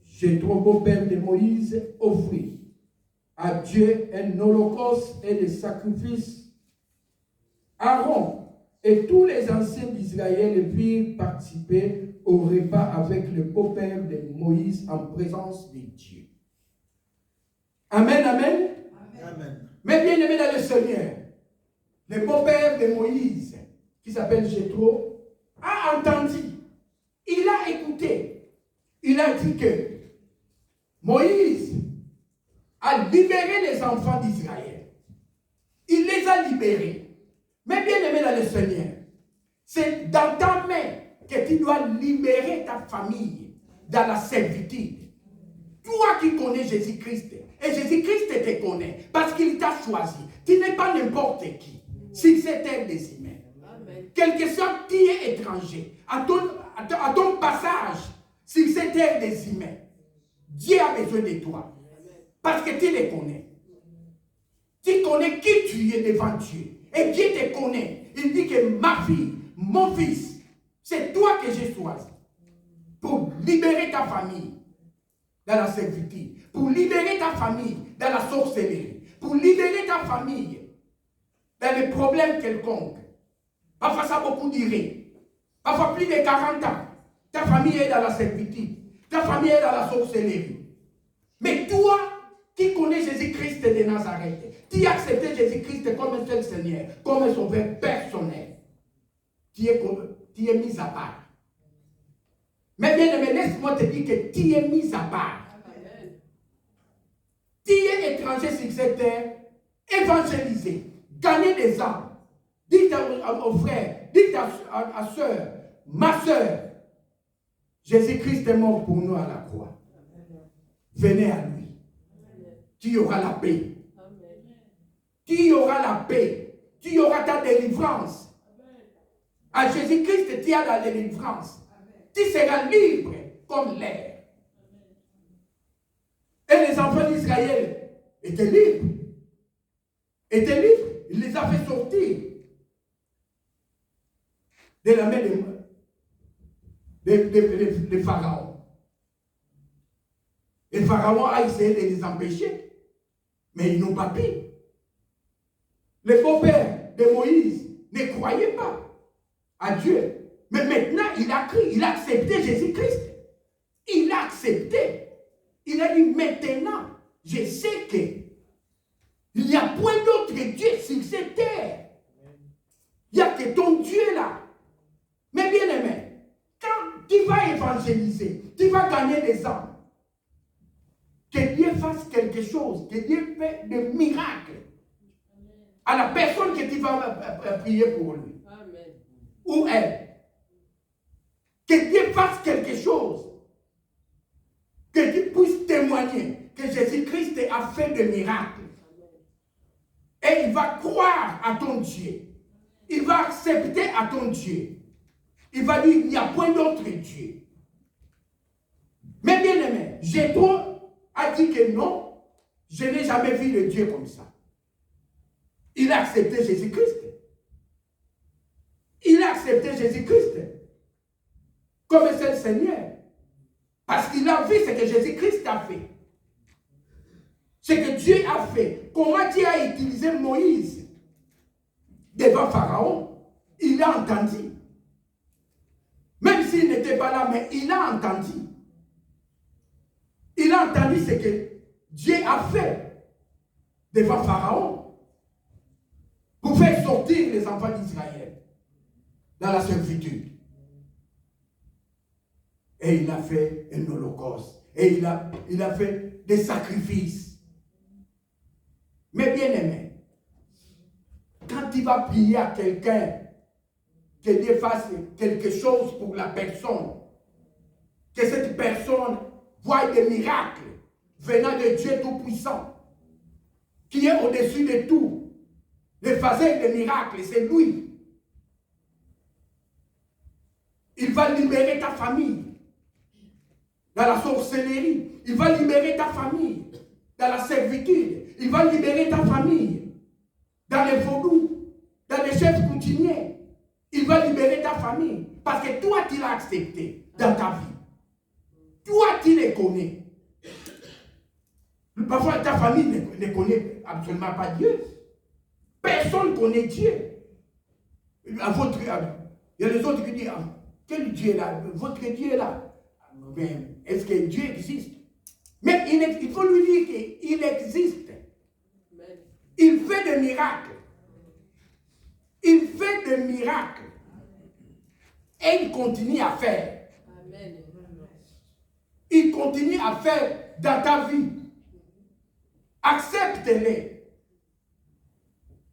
Jéthro, beau-père de Moïse, offrit à Dieu un holocauste et des sacrifices. Aaron et tous les anciens d'Israël purent participer au repas avec le beau-père de Moïse en présence de Dieu. Amen, amen. Amen. Mais bien aimé dans le Seigneur, le beau-père de Moïse, qui s'appelle Jéthro, a entendu, il a écouté, il a dit que Moïse a libéré les enfants d'Israël. Il les a libérés. Mais bien aimé dans le Seigneur, c'est dans ta main que tu dois libérer ta famille dans la servitude. Toi qui connais Jésus-Christ, et Jésus-Christ te connaît, parce qu'il t'a choisi. Tu n'es pas n'importe qui, si c'était des humains. Quelque chose, tu es étranger. À ton passage, si c'était des humains, Dieu a besoin de toi. Parce que tu les connais. Tu connais qui tu es devant Dieu. Et Dieu te connaît. Il dit que ma fille, mon fils, c'est toi que j'ai choisi. Pour libérer ta famille dans la servitude. Pour libérer ta famille dans la sorcellerie. Pour libérer ta famille dans les problèmes quelconques. Parfois, ça beaucoup diraient. Parfois, plus de 40 ans. Ta famille est dans la servitude. Ta famille est dans la sorcellerie. Mais toi, qui connais Jésus-Christ de Nazareth, tu as accepté Jésus-Christ comme un seul Seigneur, comme un sauveur personnel. Tu es mis à part. Mais bien aimé, laisse-moi te dire que tu es mis à part. Amen. Tu es étranger sur cette terre, évangélisé, gagner des âmes. Dites aux frères, dites à soeur, ma soeur, Jésus-Christ est mort pour nous à la croix. Venez à lui. Tu auras la paix. Tu auras la paix. Tu auras ta délivrance. À Jésus-Christ, tu as la délivrance. Tu seras libre comme l'air. Et les enfants d'Israël étaient libres. Étaient libres. Il les a fait sortir de la main de Pharaon. Et Pharaon a essayé de les empêcher. Mais ils n'ont pas pu. Le beau-père de Moïse ne croyait pas à Dieu. Mais maintenant, il a cru, il a accepté Jésus-Christ. Il a accepté. Il a dit, maintenant, je sais que il n'y a point d'autre Dieu sur cette terre. Il n'y a que ton Dieu là. Mais bien aimé, quand tu vas évangéliser, tu vas gagner des âmes. Que Dieu fasse quelque chose, que Dieu fait des miracles à la personne que tu vas prier pour lui. Amen. Ou elle. Que Dieu fasse quelque chose. Que tu puisses témoigner que Jésus-Christ a fait des miracles. Et il va croire à ton Dieu. Il va accepter à ton Dieu. Il va dire, il n'y a point d'autre Dieu. Mais bien aimé, Jétro a dit que non, je n'ai jamais vu le Dieu comme ça. Il a accepté Jésus-Christ. Il a accepté Jésus-Christ comme seul Seigneur. Parce qu'il a vu ce que Jésus-Christ a fait. Ce que Dieu a fait. Comment Dieu a utilisé Moïse devant Pharaon. Il a entendu. Même s'il n'était pas là, mais il a entendu. Il a entendu ce que Dieu a fait devant Pharaon pour faire sortir les enfants d'Israël dans la servitude. Et il a fait un holocauste. Et il a fait des sacrifices. Mais bien aimé, quand tu vas prier à quelqu'un, que Dieu fasse quelque chose pour la personne, que cette personne voit des miracles venant de Dieu Tout-Puissant, qui est au-dessus de tout. Le faiseur des miracles, c'est lui. Il va libérer ta famille dans la sorcellerie. Il va libérer ta famille dans la servitude. Il va libérer ta famille dans les vaudous, dans les chefs coutumiers. Il va libérer ta famille parce que toi, tu l'as accepté dans ta vie. Toi, tu les connais. Parfois, ta famille ne connaît absolument pas Dieu. Personne ne connaît Dieu. Il y a les autres qui disent, quel Dieu est là? Votre Dieu est là. Est-ce que Dieu existe? Mais il faut lui dire qu'il existe. Il fait des miracles. Il fait des miracles. Et il continue à faire. Amen. Il continue à faire dans ta vie. Accepte-les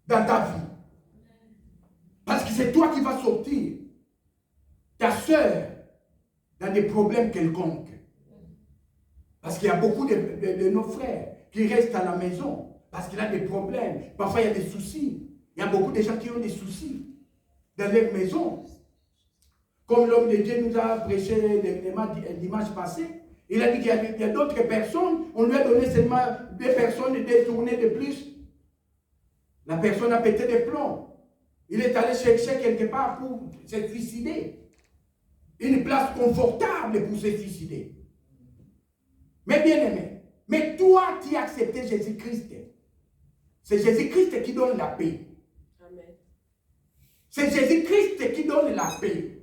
dans ta vie. Parce que c'est toi qui vas sortir ta soeur dans des problèmes quelconques. Parce qu'il y a beaucoup de nos frères qui restent à la maison parce qu'il a des problèmes. Parfois, il y a des soucis. Il y a beaucoup de gens qui ont des soucis dans leur maison. Comme l'homme de Dieu nous a prêché dimanche passé, il a dit qu'il y a d'autres personnes, on lui a donné seulement 2 personnes et 2 tournées de plus. La personne a pété des plombs. Il est allé chercher quelque part pour se suicider. Une place confortable pour se suicider. Mais bien aimé, mais toi qui as accepté Jésus-Christ, c'est Jésus-Christ qui donne la paix. Amen. C'est Jésus-Christ qui donne la paix.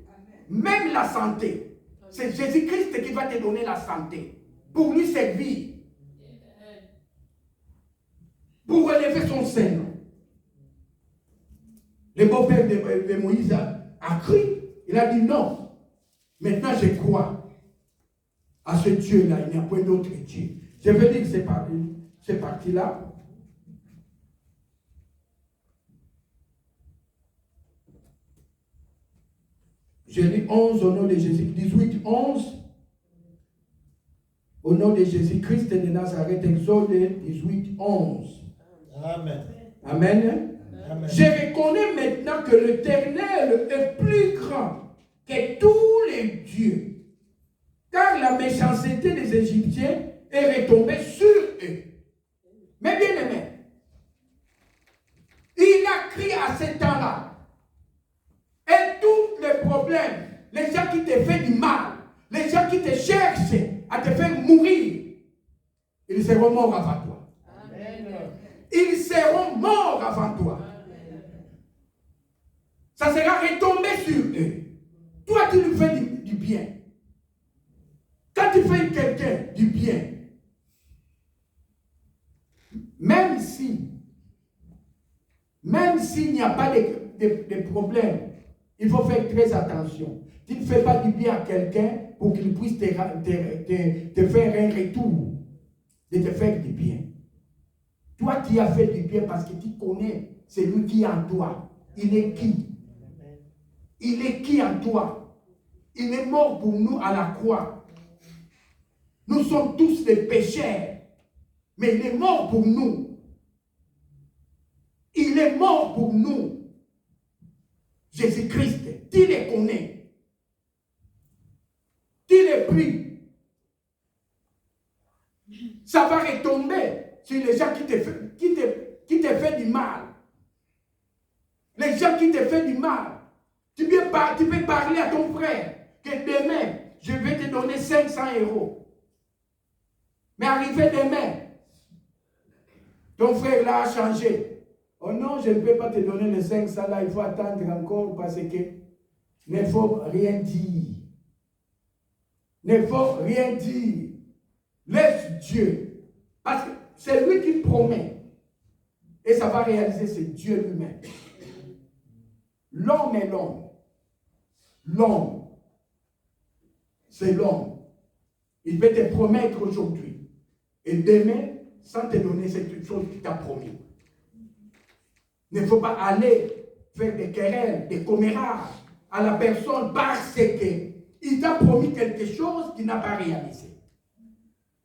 Même la santé. C'est Jésus-Christ qui va te donner la santé. Pour lui servir. Pour relever son sein. Le beau-père de Moïse a cru. Il a dit non. Maintenant je crois à ce Dieu-là. Il n'y a point d'autre Dieu. Je veux dire que c'est parti-là. Je lis 11 au nom de Jésus, 18, 11. Au nom de Jésus-Christ de Nazareth, Exode 18, 11. Amen. Amen. Amen. Je reconnais maintenant que l'Éternel est plus grand que tous les dieux, car la méchanceté des Égyptiens est retombée sur eux. Mais bien aimé, il a crié à ce temps-là. Et tous les problèmes, les gens qui te font du mal, les gens qui te cherchent à te faire mourir, ils seront morts avant toi. Amen. Ils seront morts avant toi. Ça sera retombé sur eux. Toi, tu lui fais du bien. Quand tu fais quelqu'un du bien, même s'il n'y a pas de problème, il faut faire très attention. Tu ne fais pas du bien à quelqu'un pour qu'il puisse te faire un retour, de te faire du bien. Toi qui as fait du bien parce que tu connais celui qui est en toi. Il est qui? Il est qui en toi? Il est mort pour nous à la croix. Nous sommes tous des pécheurs. Mais il est mort pour nous. Il est mort pour nous. Jésus-Christ, tu le connais. Tu le pries. Ça va retomber sur les gens qui te font du mal. Les gens qui te font du mal. Tu peux parler à ton frère que demain, je vais te donner 500 €. Mais arrivé demain, ton frère là a changé. Oh non, je ne peux pas te donner les 500 là, il faut attendre encore parce que il ne faut rien dire. Il ne faut rien dire. Laisse Dieu. Parce que c'est lui qui promet. Et ça va réaliser, c'est Dieu lui-même. L'homme est l'homme. L'homme, c'est l'homme. Il peut te promettre aujourd'hui. Et demain, sans te donner cette chose qu'il t'a promis. Il ne faut pas aller faire des querelles, des commérages à la personne parce qu'il t'a promis quelque chose qu'il n'a pas réalisé.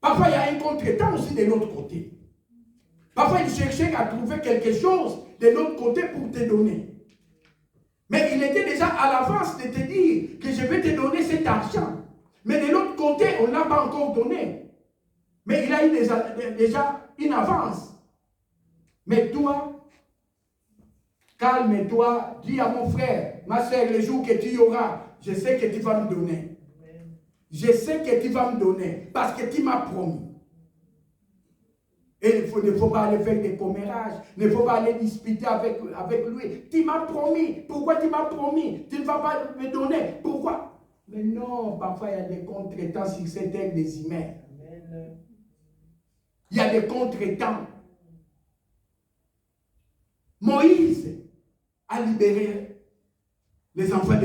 Parfois, il y a un contretemps aussi de l'autre côté. Parfois, il cherchait à trouver quelque chose de l'autre côté pour te donner. Mais il était déjà à l'avance de te dire que je vais te donner cet argent. Mais de l'autre côté, on ne l'a pas encore donné. Mais il a eu déjà une avance. Mais toi, calme-toi, dis à mon frère, ma soeur, le jour que tu y auras, je sais que tu vas me donner. Je sais que tu vas me donner parce que tu m'as promis. Et il ne faut pas aller faire des commérages, il ne faut pas aller discuter avec lui. Tu m'as promis. Pourquoi tu m'as promis? Tu ne vas pas me donner. Pourquoi? Mais non, parfois il y a des contretemps sur cette terre des humains. Il y a des contretemps. Moïse a libéré les enfants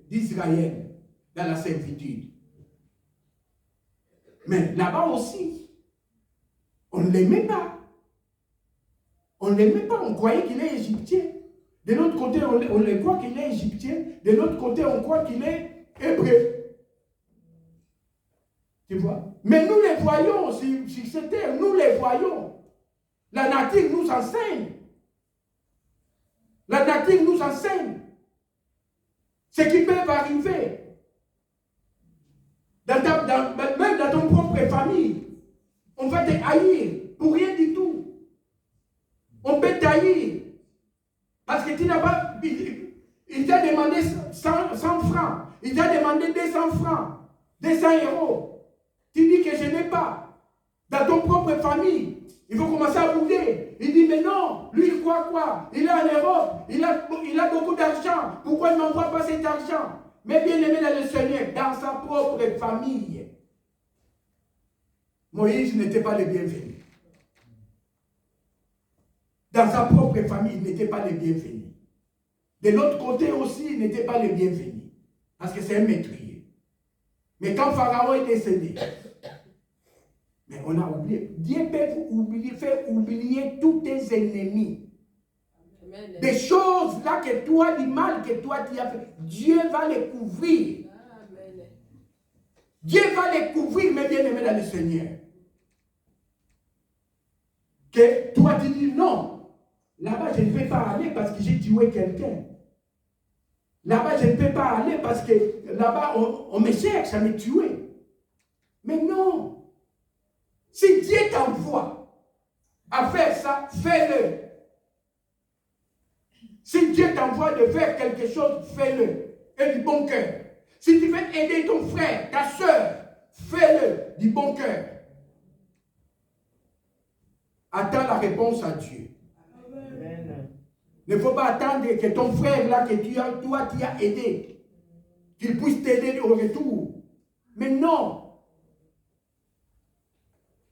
d'Israël dans la servitude. Mais là-bas aussi, on ne l'aimait pas. On ne l'aimait pas, on croyait qu'il est égyptien. De l'autre côté, on le croit qu'il est égyptien. De l'autre côté, on croit qu'il est hébreu. Tu vois? Mais nous les voyons sur cette terre, nous les voyons. La nature nous enseigne. La nature nous enseigne ce qui peut arriver. Même dans ton propre famille, on va te haïr pour rien du tout. On peut t'haïr parce que tu n'as pas. Il t'a demandé 100 francs, il t'a demandé 200 francs, 200 euros. Tu dis que je n'ai pas. Dans ton propre famille, il faut commencer à bouder. Il dit, mais non, lui il croit quoi? Il est en Europe, il a beaucoup d'argent. Pourquoi il ne m'envoie pas cet argent? Mais bien aimé dans le Seigneur, dans sa propre famille, Moïse n'était pas le bienvenu. Dans sa propre famille, il n'était pas le bienvenu. De l'autre côté aussi, il n'était pas le bienvenu. Parce que c'est un métrier. Mais quand Pharaon est décédé, mais on a oublié. Dieu peut faire oublier tous tes ennemis. Amen. Des choses là que toi, du mal que toi tu as fait, Dieu va les couvrir. Amen. Dieu va les couvrir, mes bien-aimés dans le Seigneur. Que toi tu dis non, là-bas je ne vais pas aller parce que j'ai tué quelqu'un. Là-bas je ne peux pas aller parce que là-bas on me cherche à me tuer. Mais non. Si Dieu t'envoie à faire ça, fais-le. Si Dieu t'envoie de faire quelque chose, fais-le. Et du bon cœur. Si tu veux aider ton frère, ta soeur, fais-le du bon cœur. Attends la réponse à Dieu. Amen. Il ne faut pas attendre que ton frère, là, que toi, tu as aidé, qu'il puisse t'aider au retour. Mais non.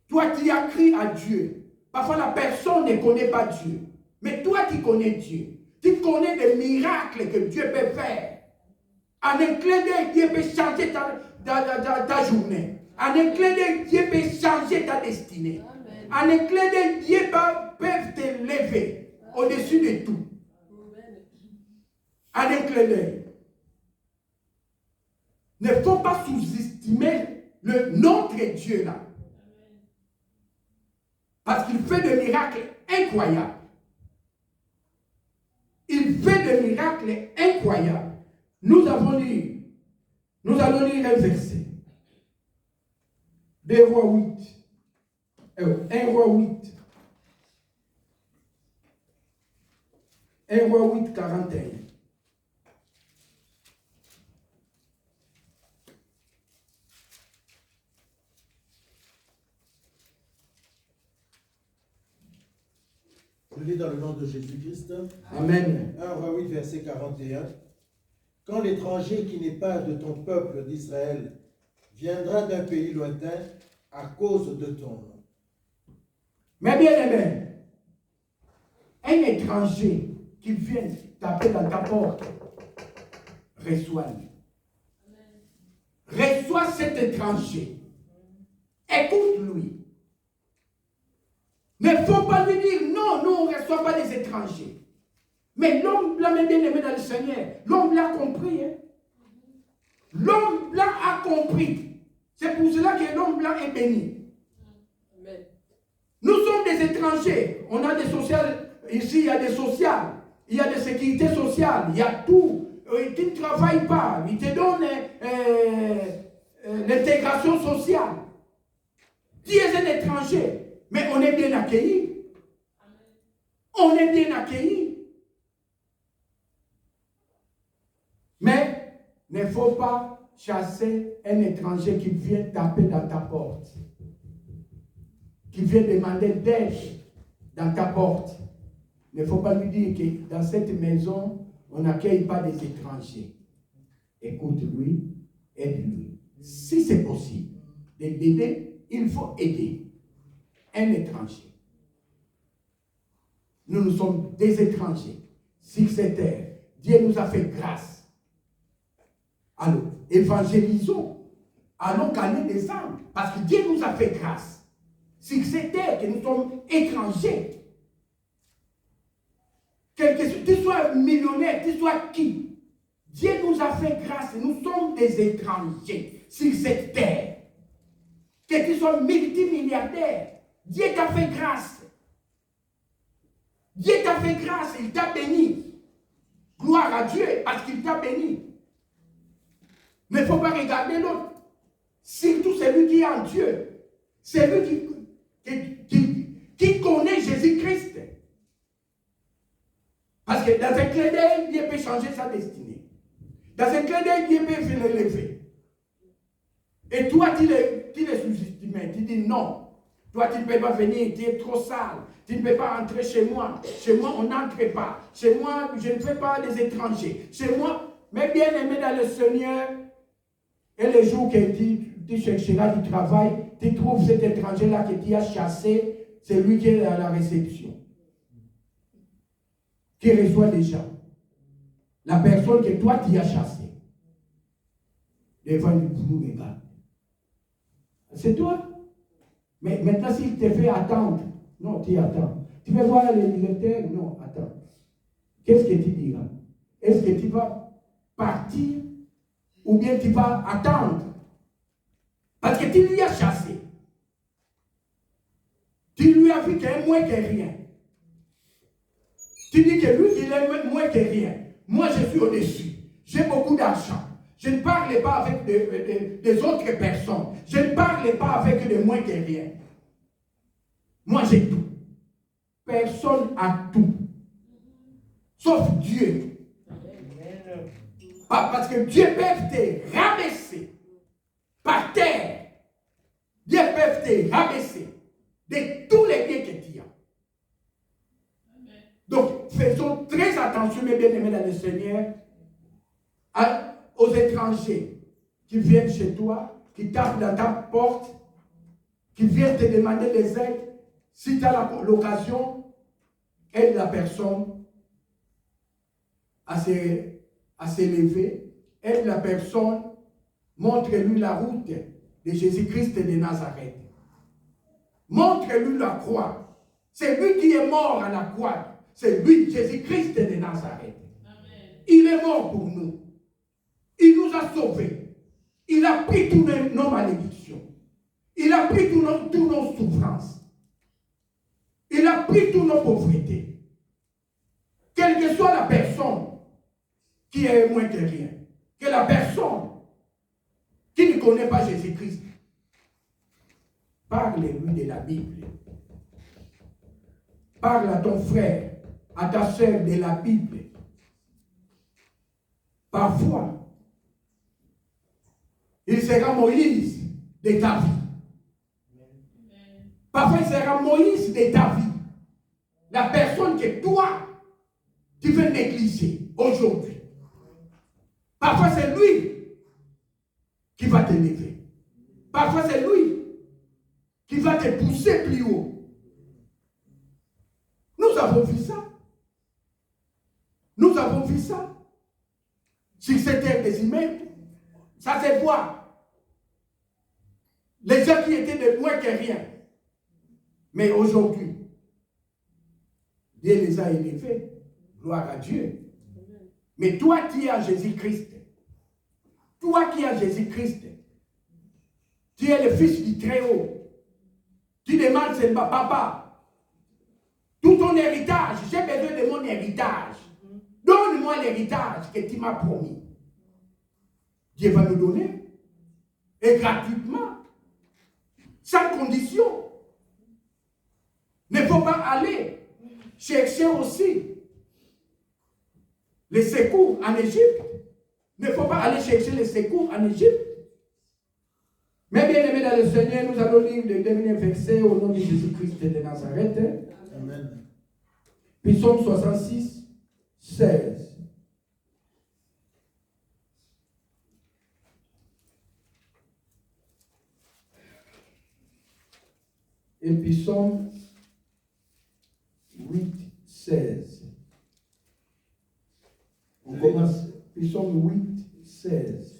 Toi, tu as crié à Dieu. Parfois, la personne ne connaît pas Dieu. Mais toi, tu connais Dieu. Tu connais les miracles que Dieu peut faire. En un clin d'œil, Dieu peut changer ta journée. En un clin d'œil, Dieu peut changer ta destinée. Amen. En un clin d'œil, Dieu peut te lever au-dessus de tout. En un clin d'œil. Ne faut pas sous-estimer notre Dieu là. Parce qu'il fait des miracles incroyables. Il fait des miracles incroyables. Nous allons lire un verset. 2 Rois 8. 1 Roi 8. 1 Roi 8, 41. Je lis dans le nom de Jésus-Christ. Amen. 1 Roi 8, verset 41. Quand l'étranger qui n'est pas de ton peuple d'Israël viendra d'un pays lointain à cause de ton nom. Mais bien aimé, un étranger qui vient taper dans ta porte, reçois-le. Reçois cet étranger. Écoute-lui. Il ne faut pas lui dire non, nous on ne reçoit pas les étrangers. Mais l'homme blanc est bien aimé dans le Seigneur. L'homme blanc a compris. Hein? L'homme blanc a compris. C'est pour cela que l'homme blanc est béni. Amen. Nous sommes des étrangers. On a des sociales. Ici, il y a des sociales. Il y a des sécurités sociales. Il y a tout. Tu ne travailles pas. Il te donne l'intégration sociale. Tu es un étranger. Mais on est bien accueillis. On est bien accueillis. Mais il ne faut pas chasser un étranger qui vient taper dans ta porte. Qui vient demander d'aide dans ta porte. Il ne faut pas lui dire que dans cette maison, on n'accueille pas des étrangers. Écoute-lui, aide-lui. Si c'est possible d'aider, il faut aider un étranger. Nous sommes des étrangers sur cette terre. Dieu nous a fait grâce. Alors, évangélisons. Allons gagner des âmes. Parce que Dieu nous a fait grâce. Sur cette terre que nous sommes étrangers. Que tu sois millionnaire, tu sois qui. Dieu nous a fait grâce. Nous sommes des étrangers sur cette terre. que tu sois multimilliardaire. Dieu t'a fait grâce. Dieu t'a fait grâce, il t'a béni. Gloire à Dieu parce qu'il t'a béni. Mais il ne faut pas regarder l'autre. Surtout celui qui est en Dieu. Celui qui connaît Jésus-Christ. Parce que dans un clin d'œil, Dieu peut changer sa destinée. Dans un clin d'œil, Dieu peut l'élever. Et toi, tu les sous-estimais. Tu dis non. Toi, tu ne peux pas venir, tu es trop sale. Tu ne peux pas entrer chez moi. Chez moi, on n'entre pas. Chez moi, je ne fais pas des étrangers. Chez moi, mais bien aimé dans le Seigneur, et les jours que tu chercheras du travail, tu trouves cet étranger-là que tu as chassé, c'est lui qui est à la réception. Qui reçoit les gens. La personne que toi, tu as chassée. Devant nous, regarde. C'est toi. Mais maintenant, s'il te fait attendre, non, tu attends. Tu veux voir le directeur? Non, attends. Qu'est-ce que tu diras? Est-ce que tu vas partir ou bien tu vas attendre? Parce que tu lui as chassé. Tu lui as vu qu'il est moins que rien. Tu dis que lui, il est moins que rien. Moi, je suis au-dessus. J'ai beaucoup d'argent. Je ne parle pas avec des autres personnes. Je ne parle pas avec des moins que rien. Moi, j'ai tout. Personne n'a tout. Sauf Dieu. Parce que Dieu peut te rabaisser par terre. Dieu peut te rabaisser de tous les biens que tu as. Donc, faisons très attention, mes bien-aimés dans le Seigneur, aux étrangers qui viennent chez toi, qui tapent dans ta porte, qui viennent te demander des aides. Si tu as l'occasion, aide la personne à s'élever, aide la personne, montre-lui la route de Jésus-Christ de Nazareth. Montre-lui la croix. C'est lui qui est mort à la croix. C'est lui, Jésus-Christ de Nazareth. Amen. Il est mort pour nous. Il nous a sauvés. Il a pris toutes nos malédictions. Il a pris toutes nos souffrances. Il a pris toutes nos pauvretés. Quelle que soit la personne qui est moins que rien, que la personne qui ne connaît pas Jésus-Christ, parle-lui de la Bible. Parle à ton frère, à ta soeur de la Bible. Parfois, il sera Moïse de ta vie. Parfois, il sera Moïse de ta vie. La personne que toi, tu veux négliger aujourd'hui. Parfois, c'est lui qui va t'élever. Parfois, c'est lui qui va te pousser plus haut. Nous avons vu ça. Nous avons vu ça. Sur cette terre des immeubles, ça se voit. Les gens qui étaient de moins que rien. Mais aujourd'hui, Dieu les a élevés. Gloire à Dieu. Mais toi qui es en Jésus-Christ, toi qui es en Jésus-Christ, tu es le fils du Très-Haut. Tu demandes seulement, papa, tout ton héritage, j'ai besoin de mon héritage. Donne-moi l'héritage que tu m'as promis. Dieu va nous donner. Et gratuitement. Sans condition. Il ne faut pas aller chercher aussi les secours en Égypte. Il ne faut pas aller chercher les secours en Égypte. Mais bien aimés dans le Seigneur, nous allons lire le dernier verset au nom de Jésus-Christ de Nazareth. Amen. Psaume 66, 16. Et Psaume 8, 16. On commence. Psaume 8, 16.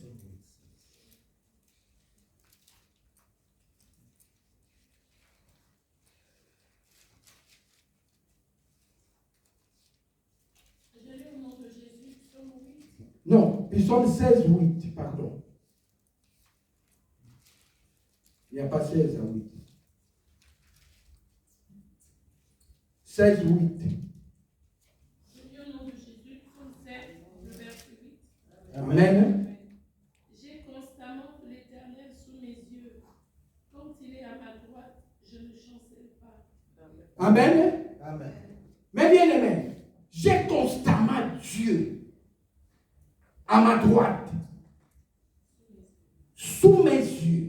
Non, Psaume 16, 8, pardon. n'y a pas 16 à 8. 16, 8. Seigneur, au nom de Jésus, comme 7, le verset 8. Amen. J'ai constamment l'Éternel sous mes yeux. Quand il est à ma droite, je ne chancelle pas. Amen. Amen. Mais bien aimé, j'ai constamment Dieu à ma droite, sous mes yeux.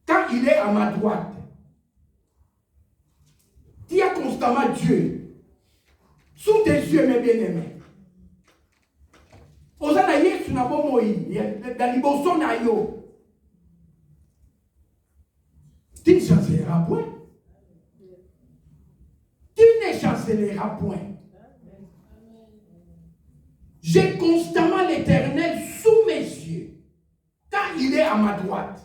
Quand il est à ma droite, tu as constamment Dieu sous tes yeux, mes bien-aimés. Osana Yesu na bomoi, dans liboso na yo. Tu ne chancelleras point. Tu ne chancelleras point. J'ai constamment l'Éternel sous mes yeux. Quand il est à ma droite,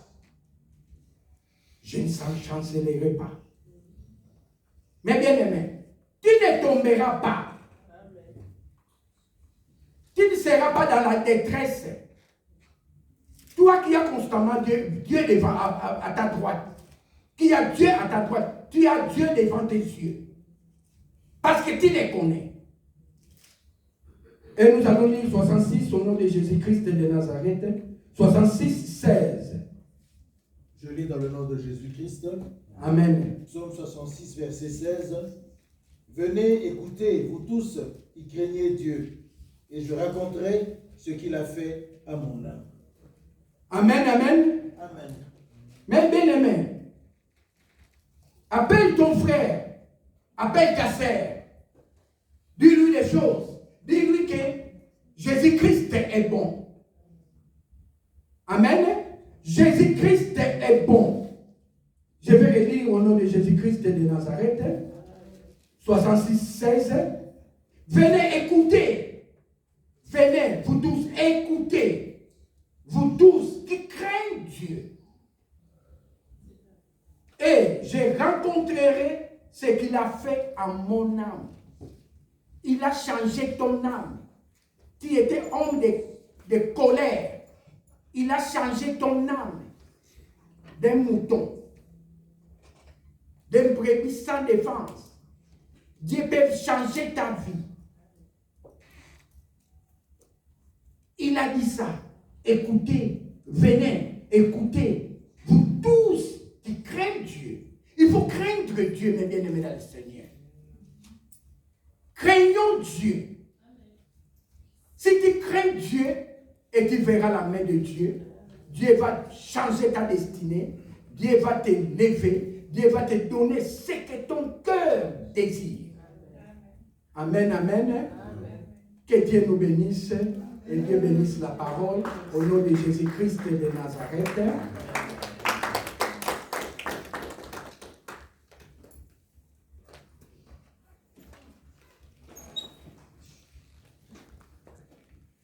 je ne chancellerai pas. Mais bien aimé, tu ne tomberas pas. Tu ne seras pas dans la détresse. Toi qui as constamment Dieu devant à ta droite, qui a Dieu à ta droite, tu as Dieu devant tes yeux. Parce que tu les connais. Et nous allons lire 66 au nom de Jésus-Christ de Nazareth. 66, 16. Je lis dans le nom de Jésus-Christ. Amen. Psaume 66, verset 16. Venez, écoutez, vous tous qui craignez Dieu, et je raconterai ce qu'il a fait à mon âme. Amen, amen. Amen. Mais bien aimé, appelle ton frère, appelle ta sœur, dis-lui des choses, dis-lui que Jésus-Christ est bon. Amen. Jésus-Christ est bon. Je vais relire au nom de Jésus-Christ de Nazareth, 66, 16. Venez écouter. Venez, vous tous, écoutez. Vous tous qui craignez Dieu. Et je rencontrerai ce qu'il a fait à mon âme. Il a changé ton âme. Tu étais homme de colère. Il a changé ton âme d'un mouton, d'un brebis sans défense. Dieu peut changer ta vie. Il a dit ça. Écoutez, venez, écoutez, vous tous qui craignez Dieu. Il faut craindre Dieu, mes bien-aimés dans le Seigneur. Craignons Dieu. Si tu crains Dieu et tu verras la main de Dieu, Dieu va changer ta destinée, Dieu va te lever, Dieu va te donner ce que ton cœur désire. Amen, amen. Amen. Que Dieu nous bénisse et Dieu bénisse la parole au nom de Jésus-Christ de Nazareth.